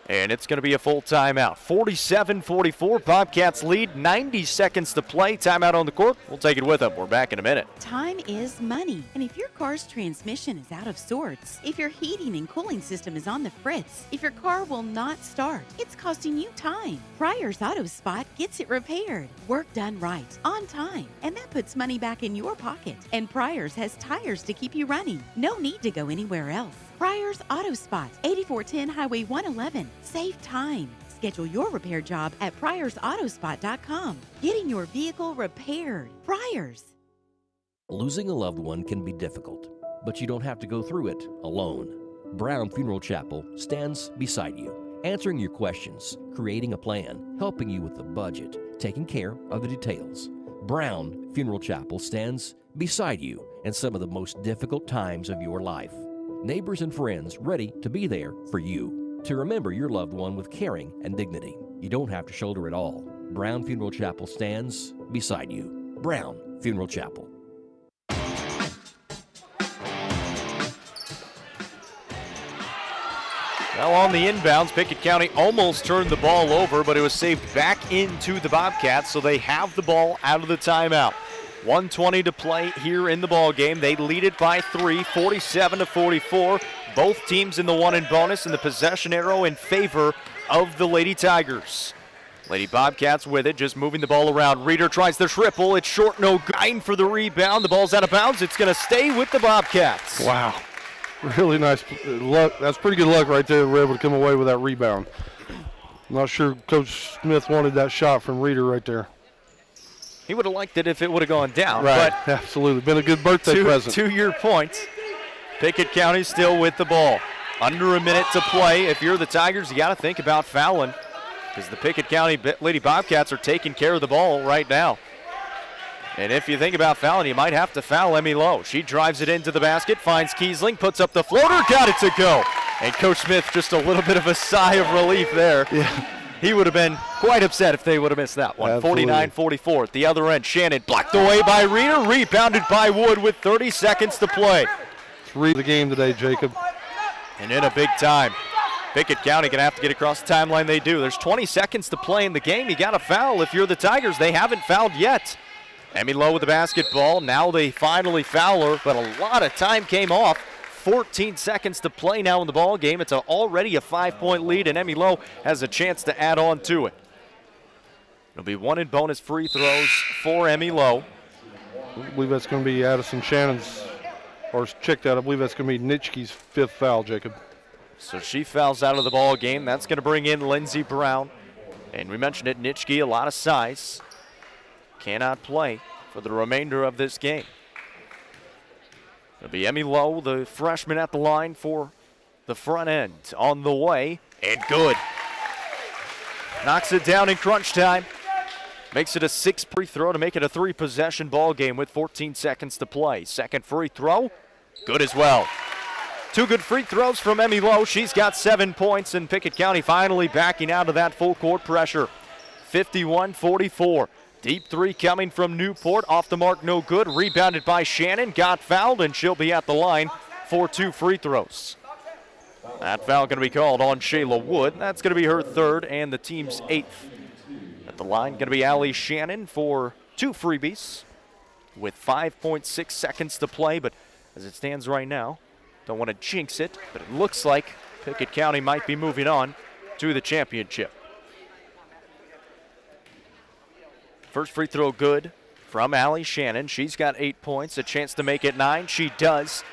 And it's going to be a full timeout. 47-44, Bobcats lead, 90 seconds to play. Timeout on the court. We'll take it with them. We're back in a minute. Time is money. And if your car's transmission is out of sorts, if your heating and cooling system is on the fritz, if your car will not start, it's costing you time. Pryor's Auto Spot gets it repaired. Work done right, on time. And that puts money back in your pocket. And Pryor's has tires to keep you running. No need to go anywhere else. Pryor's Auto Spot, 8410 Highway 111. Save time. Schedule your repair job at pryorsautospot.com. Getting your vehicle repaired. Pryor's. Losing a loved one can be difficult, but you don't have to go through it alone. Brown Funeral Chapel stands beside you, answering your questions, creating a plan, helping you with the budget, taking care of the details. Brown Funeral Chapel stands beside you in some of the most difficult times of your life. Neighbors and friends ready to be there for you, to remember your loved one with caring and dignity. You don't have to shoulder it all. Brown Funeral Chapel stands beside you. Brown Funeral Chapel. Well, on the inbounds, Pickett County almost turned the ball over, but it was saved back into the Bobcats, so they have the ball out of the timeout. 1:20 to play here in the ball game. They lead it by 3, 47-44. Both teams in the one and bonus, and the possession arrow in favor of the Lady Tigers. Lady Bobcats with it, just moving the ball around. Reeder tries the triple. It's short, no good for the rebound. The ball's out of bounds. It's going to stay with the Bobcats. Wow. Really nice luck. That's pretty good luck right there. We're able to come away with that rebound. I'm not sure Coach Smith wanted that shot from Reeder right there. He would have liked it if it would have gone down. Right, but absolutely. Been a good birthday present. To your point, Pickett County still with the ball. Under a minute to play. If you're the Tigers, you got to think about fouling because the Pickett County Lady Bobcats are taking care of the ball right now. And if you think about fouling, you might have to foul Emmy Lowe. She drives it into the basket, finds Kiesling, puts up the floater, got it to go. And Coach Smith, just a little bit of a sigh of relief there. Yeah. He would have been quite upset if they would have missed that one. 49-44 at the other end. Shannon blocked away by Reeder, rebounded by Wood with 30 seconds to play. Let's read the game today, Jacob. And in a big time. Pickett County going to have to get across the timeline. They do. There's 20 seconds to play in the game. You got to foul if you're the Tigers. They haven't fouled yet. Emmy Lowe with the basketball. Now they finally foul her, but a lot of time came off. 14 seconds to play now in the ball game. It's already a 5-point lead, and Emmy Lowe has a chance to add on to it. It'll be one in bonus free throws for Emmy Lowe. I believe that's going to be Addison Shannon's, or check that, I believe that's going to be Nitschke's 5th foul, Jacob. So she fouls out of the ball game. That's going to bring in Lindsey Brown. And we mentioned it, Nitschke, a lot of size. Cannot play for the remainder of this game. It'll be Emmy Lowe, the freshman at the line for the front end. On the way, and good. Knocks it down in crunch time. Makes it a 6 free throw to make it a 3-possession ball game with 14 seconds to play. Second free throw, good as well. 2 good free throws from Emmy Lowe. She's got 7 points, and Pickett County finally backing out of that full court pressure. 51-44. Deep 3 coming from Newport. Off the mark, no good. Rebounded by Shannon. Got fouled, and she'll be at the line for 2 free throws. That foul going to be called on Shayla Wood. That's going to be her 3rd and the team's 8th. At the line, going to be Allie Shannon for 2 freebies with 5.6 seconds to play. But as it stands right now, don't want to jinx it, but it looks like Pickett County might be moving on to the championship. First free throw good from Allie Shannon. She's got 8 points, a chance to make it 9. She does.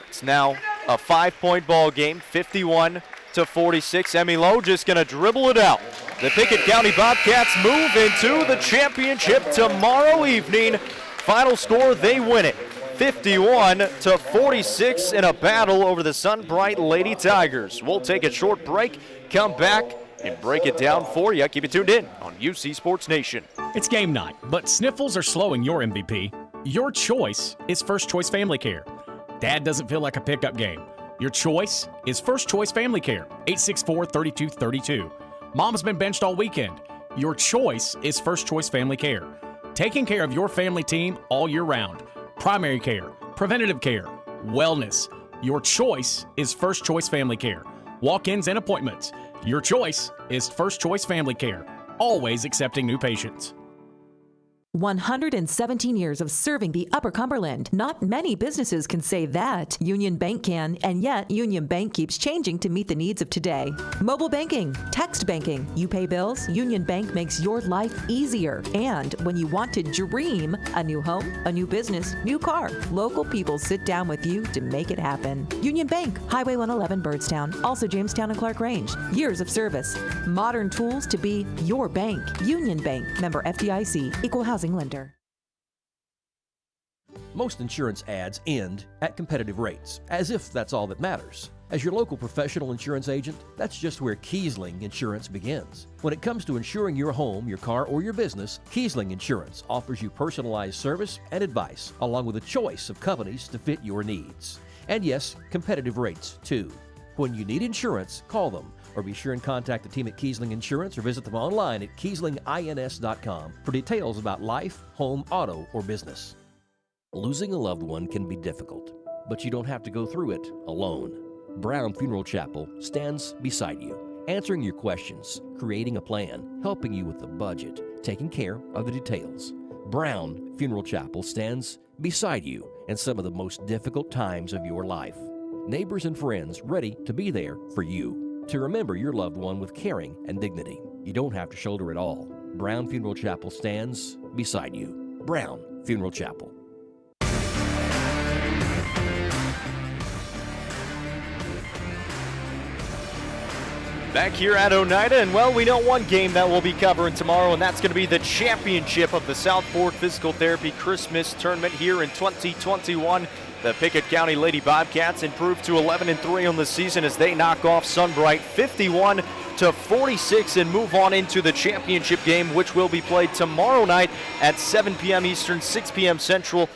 It's now a 5-point ball game, 51-46. Emmy Lowe just going to dribble it out. The Pickett County Bobcats move into the championship tomorrow evening. Final score, they win it 51-46 in a battle over the Sunbright Lady Tigers. We'll take a short break, come back, and break it down for you. Keep it tuned in on UC Sports Nation. It's game night, but sniffles are slowing your MVP. Your choice is First Choice Family Care. Dad doesn't feel like a pickup game. Your choice is First Choice Family Care, 864-3232. Mom's been benched all weekend. Your choice is First Choice Family Care. Taking care of your family team all year round. Primary care, preventative care, wellness. Your choice is First Choice Family Care. Walk-ins and appointments. Your choice is First Choice Family Care. Always accepting new patients. 117 years of serving the Upper Cumberland. Not many businesses can say that. Union Bank can, and yet Union Bank keeps changing to meet the needs of today. Mobile banking, text banking, you pay bills, Union Bank makes your life easier. And when you want to dream a new home, a new business, new car, local people sit down with you to make it happen. Union Bank, Highway 111 Birdstown, also Jamestown and Clark Range. Years of service, modern tools to be your bank. Union Bank, member FDIC, equal housing lender. Most insurance ads end at competitive rates, as if that's all that matters. As your local professional insurance agent, that's just where Kiesling Insurance begins. When it comes to insuring your home, your car, or your business, Kiesling Insurance offers you personalized service and advice, along with a choice of companies to fit your needs. And yes, competitive rates too. When you need insurance, call them, or be sure and contact the team at Kiesling Insurance or visit them online at KieslingINS.com for details about life, home, auto, or business. Losing a loved one can be difficult, but you don't have to go through it alone. Brown Funeral Chapel stands beside you, answering your questions, creating a plan, helping you with the budget, taking care of the details. Brown Funeral Chapel stands beside you in some of the most difficult times of your life. Neighbors and friends ready to be there for you, to remember your loved one with caring and dignity. You don't have to shoulder it all. Brown Funeral Chapel stands beside you. Brown Funeral Chapel. Back here at Oneida, and well, we know one game that we'll be covering tomorrow, and that's going to be the championship of the South Fork Physical Therapy Christmas Tournament here in 2021. The Pickett County Lady Bobcats improved to 11-3 on the season as they knock off Sunbright 51-46 and move on into the championship game, which will be played tomorrow night at 7 p.m. Eastern, 6 p.m. Central.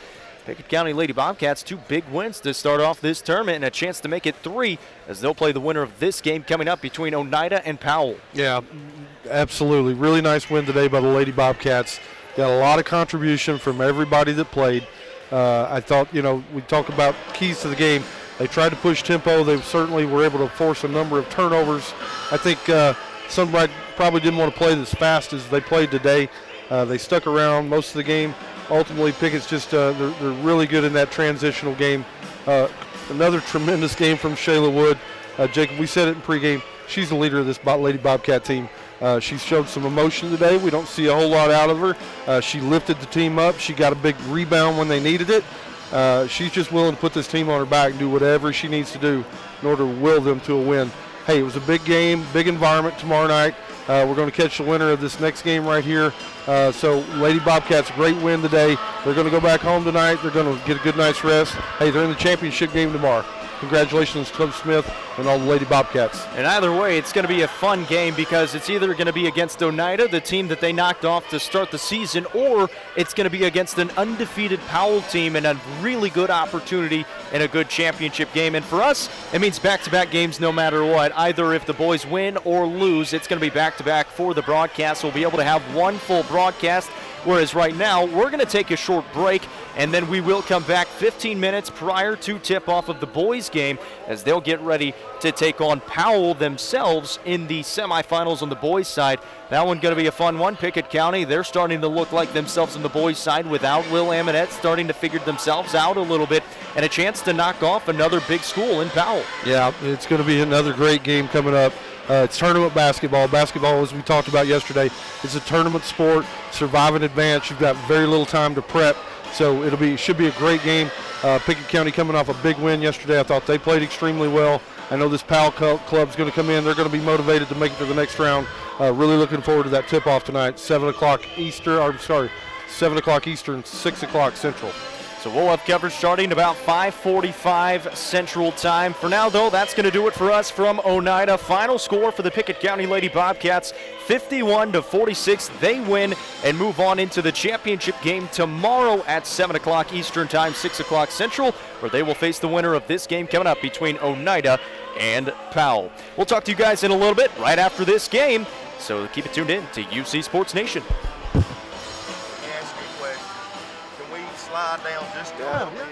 Pickett County Lady Bobcats, 2 big wins to start off this tournament and a chance to make it 3 as they'll play the winner of this game coming up between Oneida and Powell. Yeah, absolutely. Really nice win today by the Lady Bobcats. Got a lot of contribution from everybody that played. I thought, we talk about keys to the game. They tried to push tempo. They certainly were able to force a number of turnovers. I think Sunbright probably didn't want to play as fast as they played today. They stuck around most of the game. Ultimately, Pickett's just they're really good in that transitional game. Another tremendous game from Shayla Wood. Jacob, we said it in pregame. She's the leader of this Lady Bobcat team. She showed some emotion today. We don't see a whole lot out of her. She lifted the team up. She got a big rebound when they needed it. She's just willing to put this team on her back and do whatever she needs to do in order to will them to a win. Hey, it was a big game, big environment tomorrow night. We're going to catch the winner of this next game right here. So Lady Bobcats, great win today. They're going to go back home tonight. They're going to get a good night's rest. Hey, they're in the championship game tomorrow. Congratulations, Cliff Smith and all the Lady Bobcats. And either way, it's going to be a fun game because it's either going to be against Oneida, the team that they knocked off to start the season, or it's going to be against an undefeated Powell team and a really good opportunity in a good championship game. And for us, it means back-to-back games no matter what. Either if the boys win or lose, it's going to be back-to-back for the broadcast. We'll be able to have one full broadcast. Whereas right now, we're going to take a short break, and then we will come back 15 minutes prior to tip-off of the boys' game as they'll get ready to take on Powell themselves in the semifinals on the boys' side. That one's going to be a fun one. Pickett County, they're starting to look like themselves on the boys' side without Will Amonette, starting to figure themselves out a little bit, and a chance to knock off another big school in Powell. Yeah, it's going to be another great game coming up. It's tournament basketball. Basketball, as we talked about yesterday, is a tournament sport. Survive and advance. You've got very little time to prep, so should be a great game. Pickett County coming off a big win yesterday. I thought they played extremely well. I know this Powell club's going to come in. They're going to be motivated to make it to the next round. Really looking forward to that tip-off tonight, 7 o'clock Eastern, 6 o'clock Central. So we'll have coverage starting about 5:45 Central Time. For now, though, that's going to do it for us from Oneida. Final score for the Pickett County Lady Bobcats, 51-46. They win and move on into the championship game tomorrow at 7 o'clock Eastern Time, 6 o'clock Central, where they will face the winner of this game coming up between Oneida and Powell. We'll talk to you guys in a little bit right after this game, so keep it tuned in to UC Sports Nation. Ask you a question. Can we slide down just a little bit?